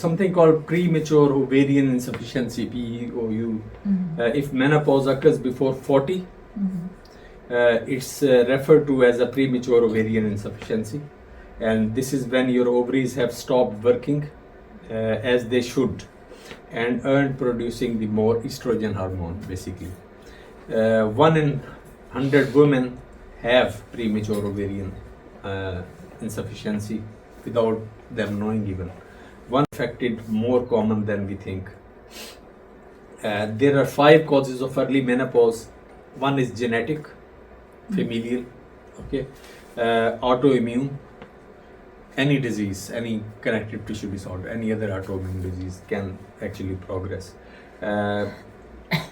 Something called premature ovarian insufficiency, PEOU. If menopause occurs before 40, It's referred to as a premature ovarian insufficiency, and this is when your ovaries have stopped working as they should and aren't producing the more estrogen hormone basically. 1 in 100 women have premature ovarian insufficiency without them knowing even. One affected more common than we think. There are 5 causes of early menopause. One is genetic, familial, okay, autoimmune, any disease, any connective tissue disorder, any other autoimmune disease can actually progress.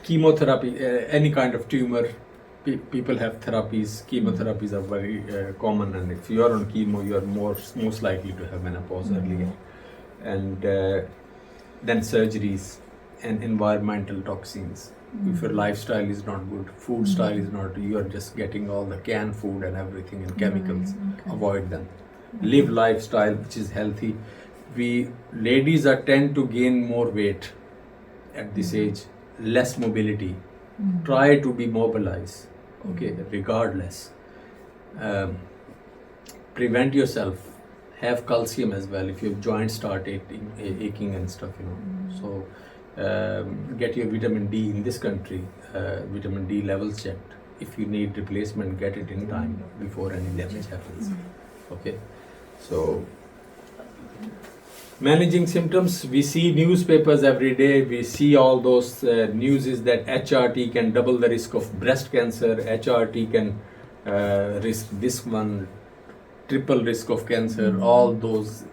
Chemotherapy, any kind of tumor, people have therapies. Chemotherapies are very common, and if you are on chemo, you are most likely to have menopause earlier. And then surgeries and environmental toxins. If your lifestyle is not good, food style is not, you are just getting all the canned food and everything and chemicals, avoid them. Live lifestyle which is healthy. We ladies are tend to gain more weight at this age, less mobility. Try to be mobilized, okay, regardless. Prevent yourself. Have calcium as well if your joints start aching and stuff, you know. So get your vitamin D in this country, vitamin D levels checked. If you need replacement, get it in time before any damage happens. Okay, so managing symptoms, we see newspapers every day, we see all those news is that HRT can double the risk of breast cancer, HRT can risk this one, triple risk of cancer, all those.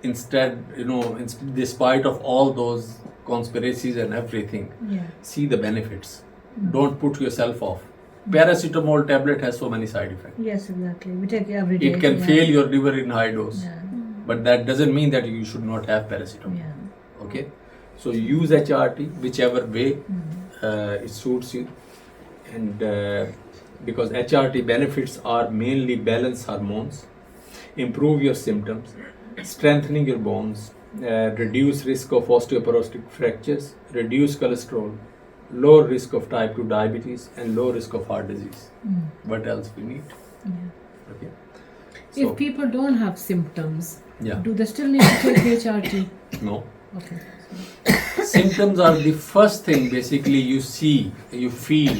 Instead, you know, despite of all those conspiracies and everything, see the benefits. Don't put yourself off. Paracetamol tablet has so many side effects. Yes, exactly. We take it every day. It can fail your liver in high dose. But that doesn't mean that you should not have paracetamol. Okay? So use HRT whichever way it suits you. And because HRT benefits are mainly balance hormones, improve your symptoms, strengthening your bones, reduce risk of osteoporotic fractures, reduce cholesterol, low risk of type 2 diabetes, and low risk of heart disease. What else we need? Okay. So, if people don't have symptoms, yeah. do they still need to take HRT? No. Okay. Symptoms are the first thing basically you see, you feel.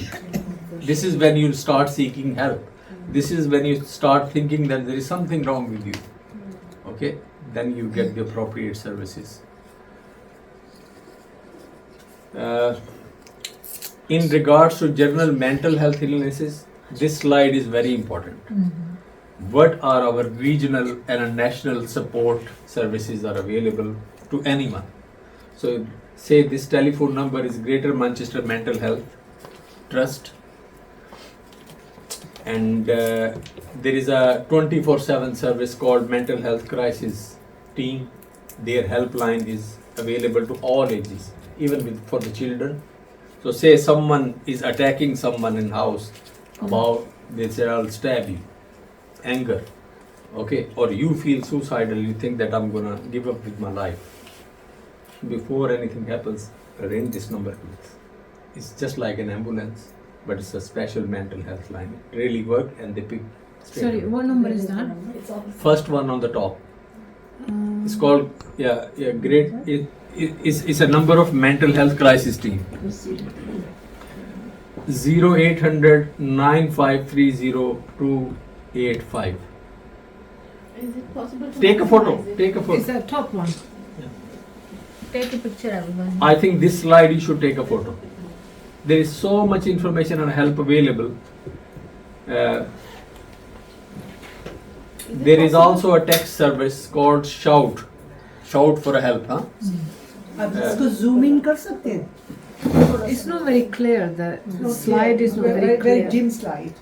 This is when you start seeking help. This is when you start thinking that there is something wrong with you. Okay? Then you get the appropriate services. In regards to general mental health illnesses, this slide is very important. What are our regional and national support services are available to anyone? So say this telephone number is Greater Manchester Mental Health Trust, and there is a 24/7 service called Mental Health Crisis Team. Their helpline is available to all ages, even for the children. So say someone is attacking someone in house, about they say I'll stab you, anger, okay, or you feel suicidal, you think that I'm gonna give up with my life. Before anything happens, ring this number please. It's just like an ambulance, but it's a special mental health line. It really works and they pick straight Sorry, away. what number is that? First one on the top. It's called, great. It's a number of mental health crisis team. 0800 9530 285. Is it possible to Take a photo. maximize it? Take a Is photo. that top one? Take a picture, everyone. I think this slide you should take a photo. There is so much information and help available. There is also a text service called Shout. Shout for a help, huh? आप इसको zoom in कर सकते हैं? It's not very clear. The slide is not very clear. dim slide.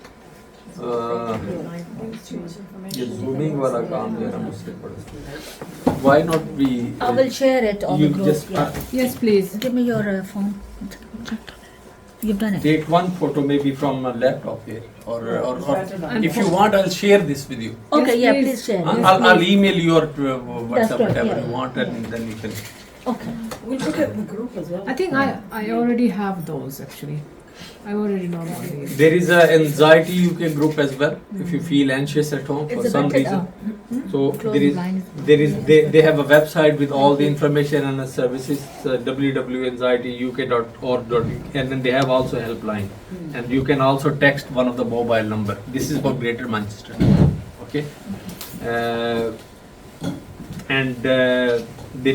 ये zooming वाला काम जरा मुझसे पड़ा. Why not we? I will share it on You the group. just Yes, please. Give me your phone. You've done it. take one photo maybe from a laptop here, or if you want, I'll share this with you. Okay, Yes, yeah, please. please share. Huh? Yes, I'll please. email you or WhatsApp, That's right, whatever yeah. you want, and then you can. Okay. We'll look at the group as well. I think I already have those actually. I already know about it. There is a anxiety UK group as well. If you feel anxious at home for It's a some better- reason, so Close there the is blinds. they have a website with all the information and the services, www.anxietyuk.org.uk, and then they have also a helpline, and you can also text one of the mobile number. This is for Greater Manchester, okay, and there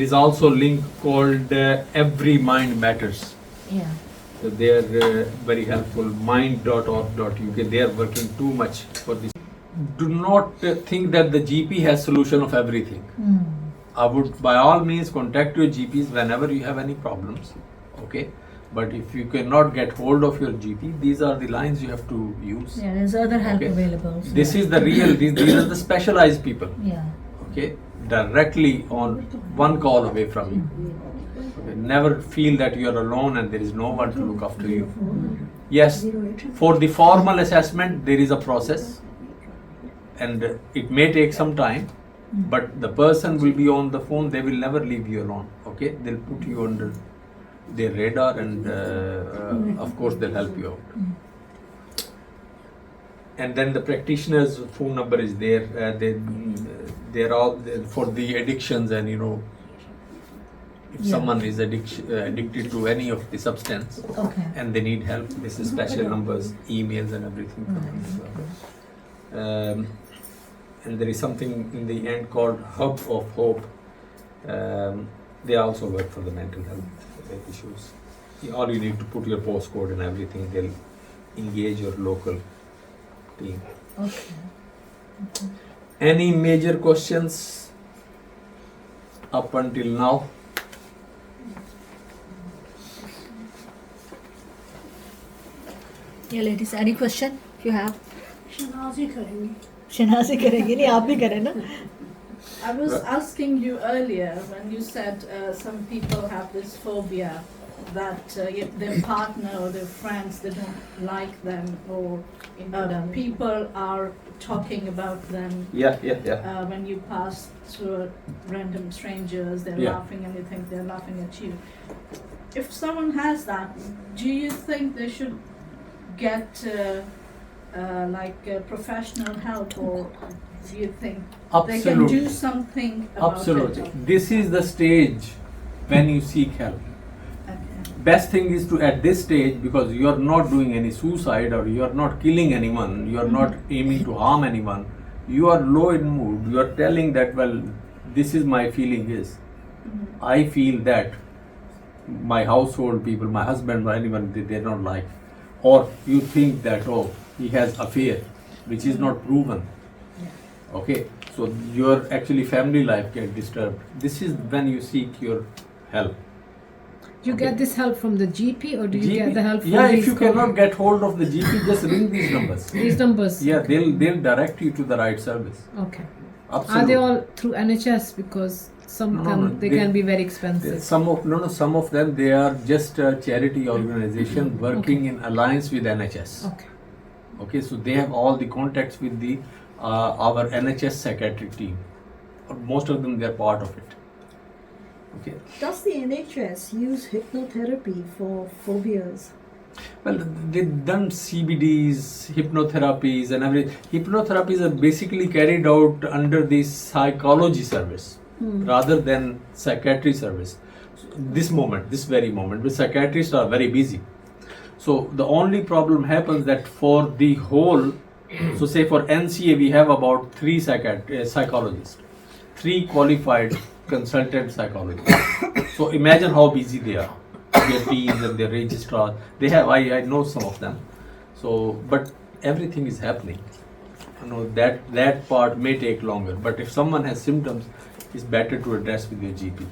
is also a link called Every Mind Matters. Yeah. So they are very helpful. Mind.org.uk. They are working too much for this. Do not think that the GP has solution of everything. I would, by all means, contact your GPs whenever you have any problems. Okay, but if you cannot get hold of your GP, these are the lines you have to use. Yeah, there's other help Okay. available. So This is the real. These are the specialized people. yeah. Okay, directly on one call away from you. Okay, never feel that you are alone and there is no one to look after you. Yes, for the formal assessment there is a process, and it may take some time, but the person will be on the phone. They will never leave you alone. Okay, they'll put you under their radar, and of course they'll help you out. And then the practitioner's phone number is there. They're all for the addictions, and if Yeah. someone is addicted to any of the substance Okay. and they need help, this is special numbers, emails and everything. And there is something in the end called Hub of Hope. They also work for the mental health issues. All you need to put your postcode and everything. They'll engage your local team. Okay. Any major questions up until now? Yeah, ladies, any question if you have? शनाजी करेंगे. शनाजी करेंगे नहीं आप भी करें ना. I was asking you earlier when you said some people have this phobia that if their partner or their friends, they don't like them, or people are talking about them. Yeah. When you pass through random strangers, they're Yeah. laughing and you think they're laughing at you. If someone has that, do you think they should get professional help, or do you think they can Absolutely. do something about Absolutely. it? This is the stage when you seek help. Okay. Best thing is to, at this stage, because you are not doing any suicide or you are not killing anyone, you are not aiming to harm anyone, you are low in mood, you are telling that, well, this is my feeling is, I feel that my household people, my husband or anyone, they're not like, or you think that, oh, he has affair, which is not proven. Okay, so your actually family life get disturbed. This is when you seek your help. Do you get this help from the GP or do you get the help from Yeah, if these you cannot get hold of the GP, just ring these numbers. these numbers? Yeah, they'll direct you to the right service. Okay. Absolutely. Are they all through NHS? Because some No, they can be very expensive. Some of them, they are just a charity organization working in alliance with NHS. Okay. Okay, so they have all the contacts with the our NHS psychiatric team. Most of them, they're part of it. Okay. Does the NHS use hypnotherapy for phobias? Well, they've done CBDs, hypnotherapies and everything. Hypnotherapies are basically carried out under the psychology service rather than psychiatry service. So this very moment, the psychiatrists are very busy. So the only problem happens that for the whole, so say for NCA we have about 3 psychologists, 3 qualified consultant psychologists. So imagine how busy they are. Their teams and their registrars, they have, I know some of them. So, but everything is happening. That part may take longer. But if someone has symptoms, it's better to address with your GP.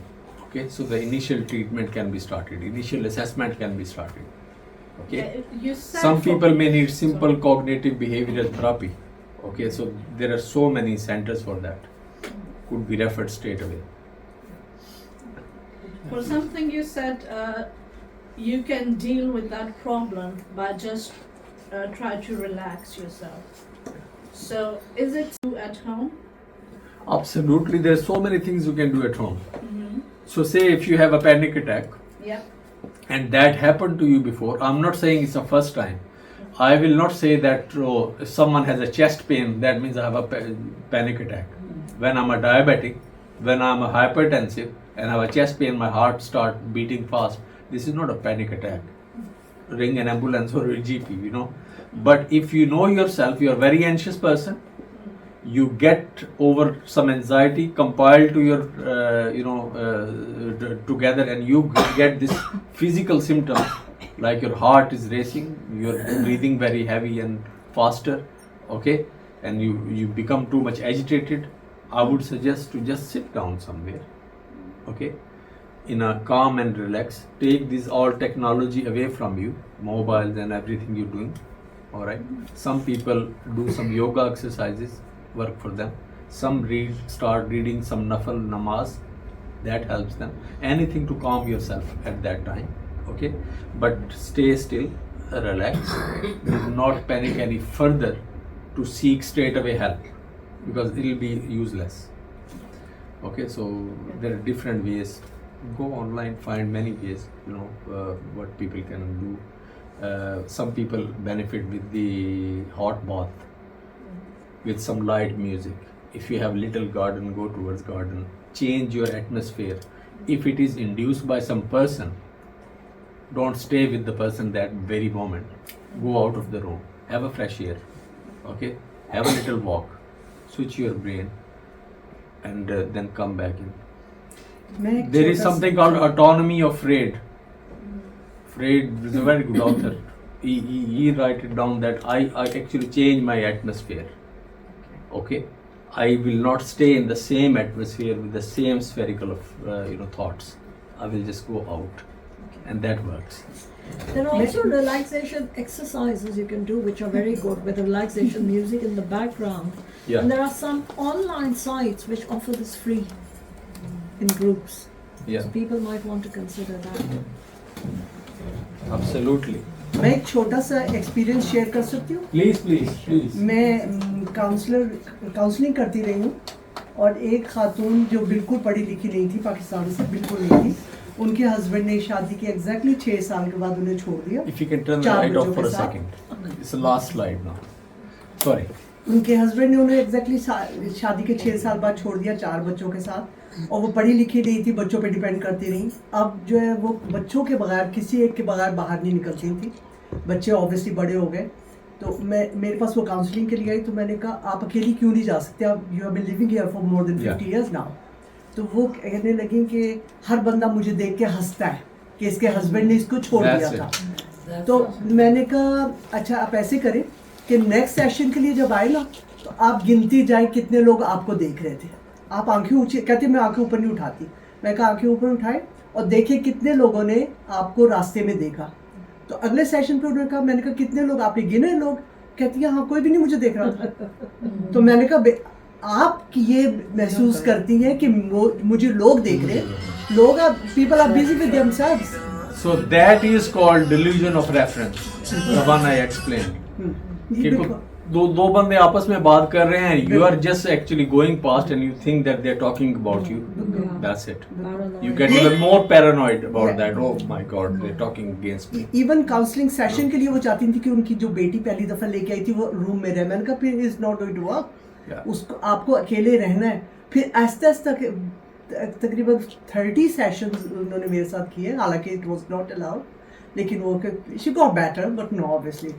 Okay, so the initial treatment can be started. Initial assessment can be started. Okay. You said Some for people may need simple cognitive behavioral therapy. Okay, so there are so many centers for that. Could be referred straight away. For something you said, you can deal with that problem by just try to relax yourself. So, is it at home? Absolutely, there are so many things you can do at home. So say if you have a panic attack, Yeah. and that happened to you before, I'm not saying it's the first time. I will not say that if someone has a chest pain, that means I have a panic attack. When I'm a diabetic, when I'm a hypertensive and have a chest pain, my heart starts beating fast. This is not a panic attack. Ring an ambulance or a GP, you know. But if you know yourself, you're a very anxious person, you get over some anxiety compiled to your, together, and you get this physical symptoms like your heart is racing, you're breathing very heavy and faster, okay, and you become too much agitated. I would suggest to just sit down somewhere, okay, in a calm and relax. Take this all technology away from you, mobiles and everything you're doing, all right. Some people do some yoga exercises, work for them. Some start reading some nafal namaz, that helps them. Anything to calm yourself at that time, okay. But stay still, relax. Do not panic any further to seek straight away help, because it will be useless, okay. So there are different ways. Go online, find many ways, what people can do. Some people benefit with the hot bath, with some light music. If you have little garden, go towards garden. Change your atmosphere. If it is induced by some person, don't stay with the person that very moment. Go out of the room. Have a fresh air. Okay? Have a little walk. Switch your brain. And then come back in. There is something called autonomy of Freud. Freud is a very good author. He write it down that I actually change my atmosphere. Okay? I will not stay in the same atmosphere with the same spherical of thoughts. I will just go out, and that works. There are also relaxation exercises you can do which are very good with relaxation music in the background. Yeah. And there are some online sites which offer this free in groups. Yeah. So people might want to consider that. Absolutely. मैं एक छोटा सा experience share कर सकती हूँ. Please. मैं counselling करती रही हूँ और एक खातून जो बिल्कुल पढ़ी लिखी नहीं थी, पाकिस्तान से बिल्कुल नहीं थी, उनके हस्बैंड ने शादी के एग्जैक्टली 6 साल के बाद उन्हें छोड़ दिया. If you can turn the light off for a second. It's the last slide now. Sorry. उनके हस्बैंड ने उन्हें एग्जैक्टली शादी के 6 साल बाद छोड़ दिया 4 बच्चों के साथ, और वो पढ़ी लिखी नहीं थी, बच्चों पे डिपेंड करती रही. अब जो है वो बच्चों के बगैर, किसी एक के बगैर बाहर नहीं निकलती थी. बच्चे ऑब्वियसली बड़े हो गए, तो मेरे पास वो काउंसलिंग के लिए आई. तो मैंने कहा आप अकेली क्यों नहीं जा सकते, आप you have been living here for more than 50 years now. तो वो कहने लगी कि हर बंदा मुझे देख के हंसता है कि इसके हस्बैंड ने इसको छोड़ दिया था. तो मैंने कहा अच्छा आप ऐसे करें कि नेक्स्ट सेशन के लिए जब आए ना, तो आप गिनती जाए कितने लोग आपको देख रहे थे. आप आंखें ऊंची, कहते मैं आंखें ऊपर नहीं उठाती. मैं कहा आंखें ऊपर उठाए और देखे कितने लोगों ने आपको रास्ते में देखा. तो अगले सेशन पे उन्होंने कहा, मैंने कहा कितने लोग, आपने गिने लोग? कहती है हाँ कोई भी नहीं मुझे देख रहा था. तो मैंने कहा आप ये महसूस करती हैं कि मुझे लोग देख रहे हैं, लोग people are busy with themselves. So that is called delusion of reference. The one I explained. दो बंदे आपस में बात कर रहे हैं, you are just actually going past and you think that they are talking about you. That's it. You get even more paranoid about that. Oh my God, they are talking against me. Even counselling session के लिए वो चाहती थी कि उनकी जो बेटी पहली दफा लेके आई थी वो रूम में रहे. मैंने कहा फिर is not going to work. उसको आपको अकेले रहना है. फिर आहिस्ता आहिस्ता तकरीबन 30 सेशंस उन्होंने मेरे साथ किए, हालांकि इट वाज नॉट अलाउड, लेकिन वो she got better, but no obviously.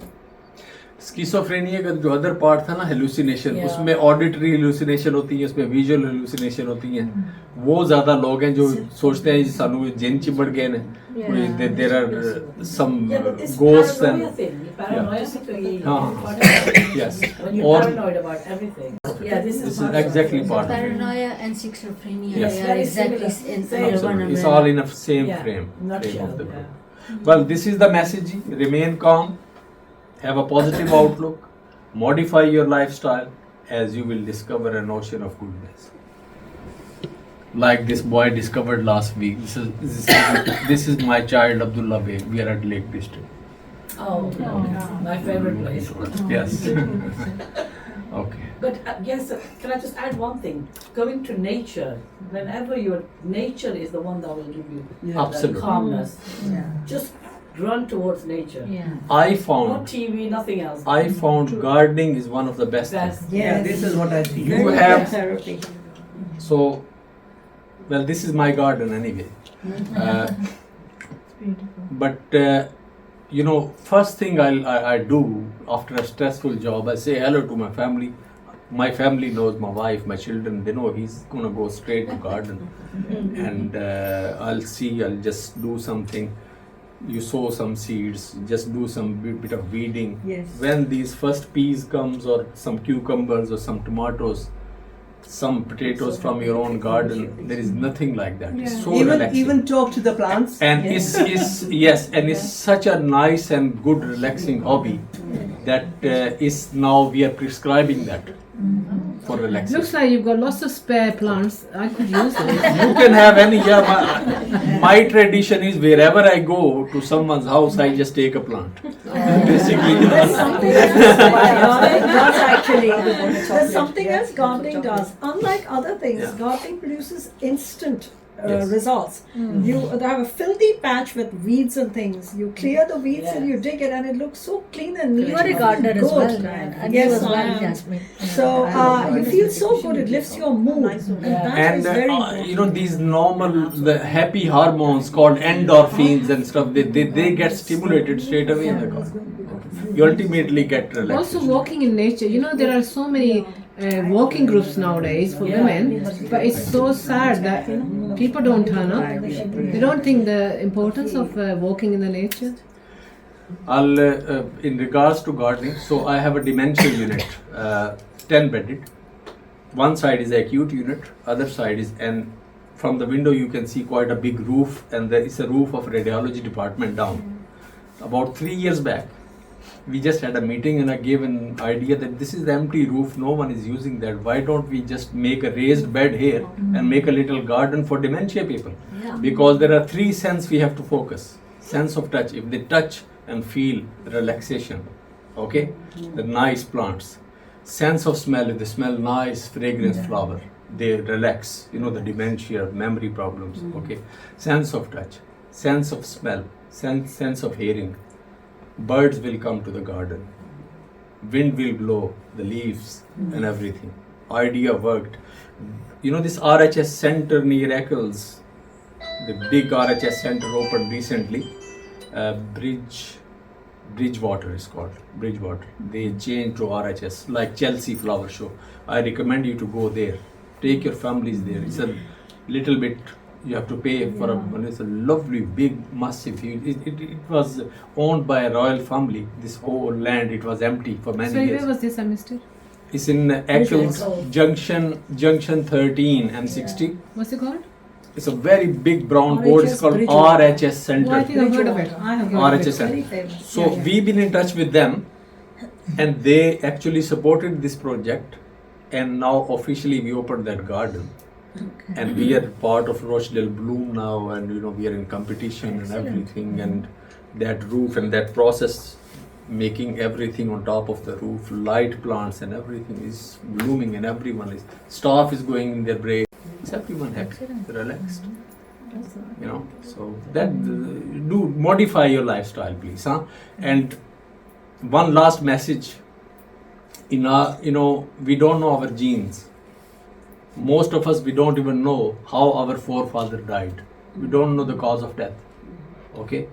Schizophrenia का जो अदर पार्ट था ना, हेलुसिनेशन, उसमें ऑडिटरी हेलुसिनेशन होती है, उसमें विजुअल हेलुसिनेशन होती हैं. वो ज़्यादा लोग हैं जो सोचते हैं सानू जिन चिमड़ गए ने, there are some ghosts and yes, और this is exactly part of it. Paranoia and schizophrenia. Yes. They are exactly in one It's all in a same frame of the group. Well, this is the message. Remain calm, have a positive outlook, modify your lifestyle, as you will discover an ocean of goodness. Like this boy discovered last week. This is my child Abdullah Baig. We are at Lake District. Oh, my favorite place. Yes. Okay. But yes, can I just add one thing? Going to nature, whenever nature is the one that will give you that Absolutely. calmness. Just run towards nature. I No found TV, nothing else. gardening is one of the best Best. things. Yeah, this is what I think. You have so well. This is my garden anyway. But you know, first thing I do after a stressful job, I say hello to my family. My family knows, my wife, my children, they know he's gonna go straight to garden. And I'll just do something. You sow some seeds, just do some bit of weeding. Yes. When these first peas comes, or some cucumbers or some tomatoes, some potatoes from your own garden, there is nothing like that. It's so relaxing. Even talk to the plants. And it's such a nice and good relaxing hobby that is now we are prescribing that for relaxation. Looks like you've got lots of spare plants. I could use it. You can have any. My tradition is wherever I go to someone's house, I just take a plant. Basically, There's something else gardening does actually. There's something else gardening does. Unlike other things, Yeah. gardening produces instant Yes. results. You have a filthy patch with weeds and things. You clear the weeds and you dig it, and it looks so clean and neat. You are a gardener as well, Good. right? And Yes, you as I well, am. Jasmine. So you feel so good. It lifts your mood, and that is and very important. you know, these the happy hormones called endorphins and stuff, they get stimulated straight away in the garden. You ultimately get relaxation. Also, walking in nature. You know, there are so many walking groups nowadays for women, but it's so sad that people don't turn up. They don't think the importance of walking in the nature. I'll in regards to gardening, so I have a dementia unit, 10 bedded. One side is acute unit, other side is, and from the window you can see quite a big roof, and there is a roof of radiology department down. About 3 years back, we just had a meeting and I gave an idea that this is the empty roof, no one is using that. Why don't we just make a raised bed here and make a little garden for dementia people? Because there are 3 senses we have to focus. Sense of touch, if they touch and feel relaxation, okay, the nice plants. Sense of smell, if they smell nice fragrance flower, they relax, you know, the dementia, memory problems, okay. Sense of touch, sense of smell, sense of hearing. Birds will come to the garden, wind will blow the leaves and everything. Idea worked. You know, this RHS center near Eccles, the big RHS center opened recently. Bridgewater is called, Bridgewater. They changed to RHS, like Chelsea Flower Show. I recommend you to go there. Take your families there. It's a little bit, you have to pay for it's a lovely, big, massive. It was owned by a royal family. This whole land, it was empty for many Sorry, years. where was this, I missed it? It's in Eccles Junction 13 M60. What's it called? It's a very big brown board. It's called RHS Center. Oh, I think I've heard of it. I have heard of it. RHS Very Center. famous. So we've been in touch with them, and they actually supported this project, and now officially we opened that garden. And we are part of Rochdale Bloom now, and you know, we are in competition and everything, and that roof and that process, making everything on top of the roof, light plants and everything is blooming, and everyone is, staff is going in their break. Is everyone happy, relaxed? You know, so that do modify your lifestyle, please, huh? And one last message. In our, you know, we don't know our genes. Most of us, we don't even know how our forefather died. We don't know the cause of death. Okay,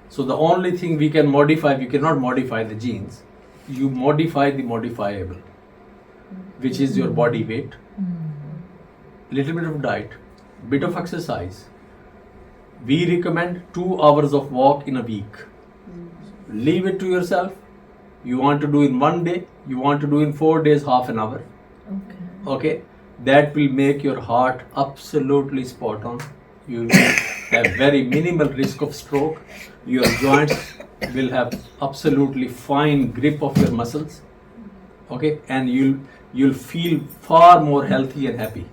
so the only thing we can modify, we cannot modify the genes. You modify the modifiable, which is your body weight. Little bit of diet, bit of exercise. We recommend 2 hours of walk in a week. Leave it to yourself. You want to do in 1 day, you want to do in 4 days, half an hour. Okay, that will make your heart absolutely spot on. You will have very minimal risk of stroke. Your joints will have absolutely fine grip of your muscles. Okay, and you'll feel far more healthy and happy.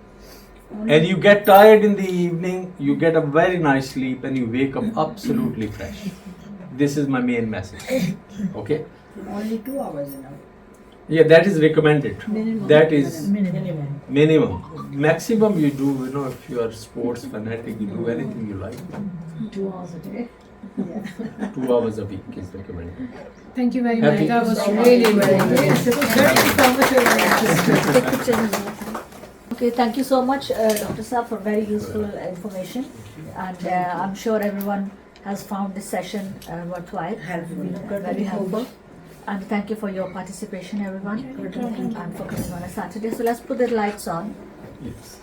And you get tired in the evening, you get a very nice sleep, and you wake up absolutely fresh. This is my main message. Okay? Only 2 hours enough. Yeah, that is recommended. Minimum. That is Minimum. minimum. Maximum you do, if you are sports fanatic, you do anything you like. 2 hours a day. 2 hours a week is recommended. Thank you very Happy. much. That was really very good. Yes, it was very informative and interesting. Take pictures as well. Okay, thank you so much, Dr. Saab, for very useful information. And I'm sure everyone has found this session worthwhile, very helpful. And thank you for your participation, everyone, and for coming on a Saturday. So let's put the lights on. Yes.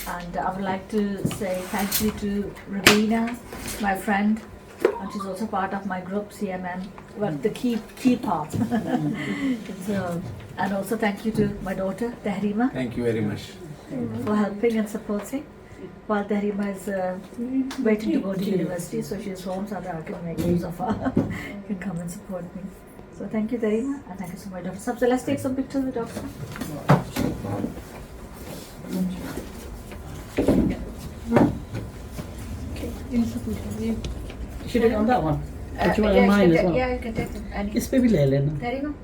And I would like to say thank you to Ravina, my friend, and she's also part of my group, CMM, well, the key part. So, and also thank you to my daughter, Tahrima, Thank you very much. for helping and supporting. While Tahrima is waiting to go to university, so she's home so that I can make use of her, can come and support me. So thank you, Tahrima, and thank you so much, Dr. Saab. So let's take some pictures with Dr. Saab. Should have done that one. But you want Yeah, mine you as can well. yeah, you can take them. And इस पे भी ले लेना. Tahrima?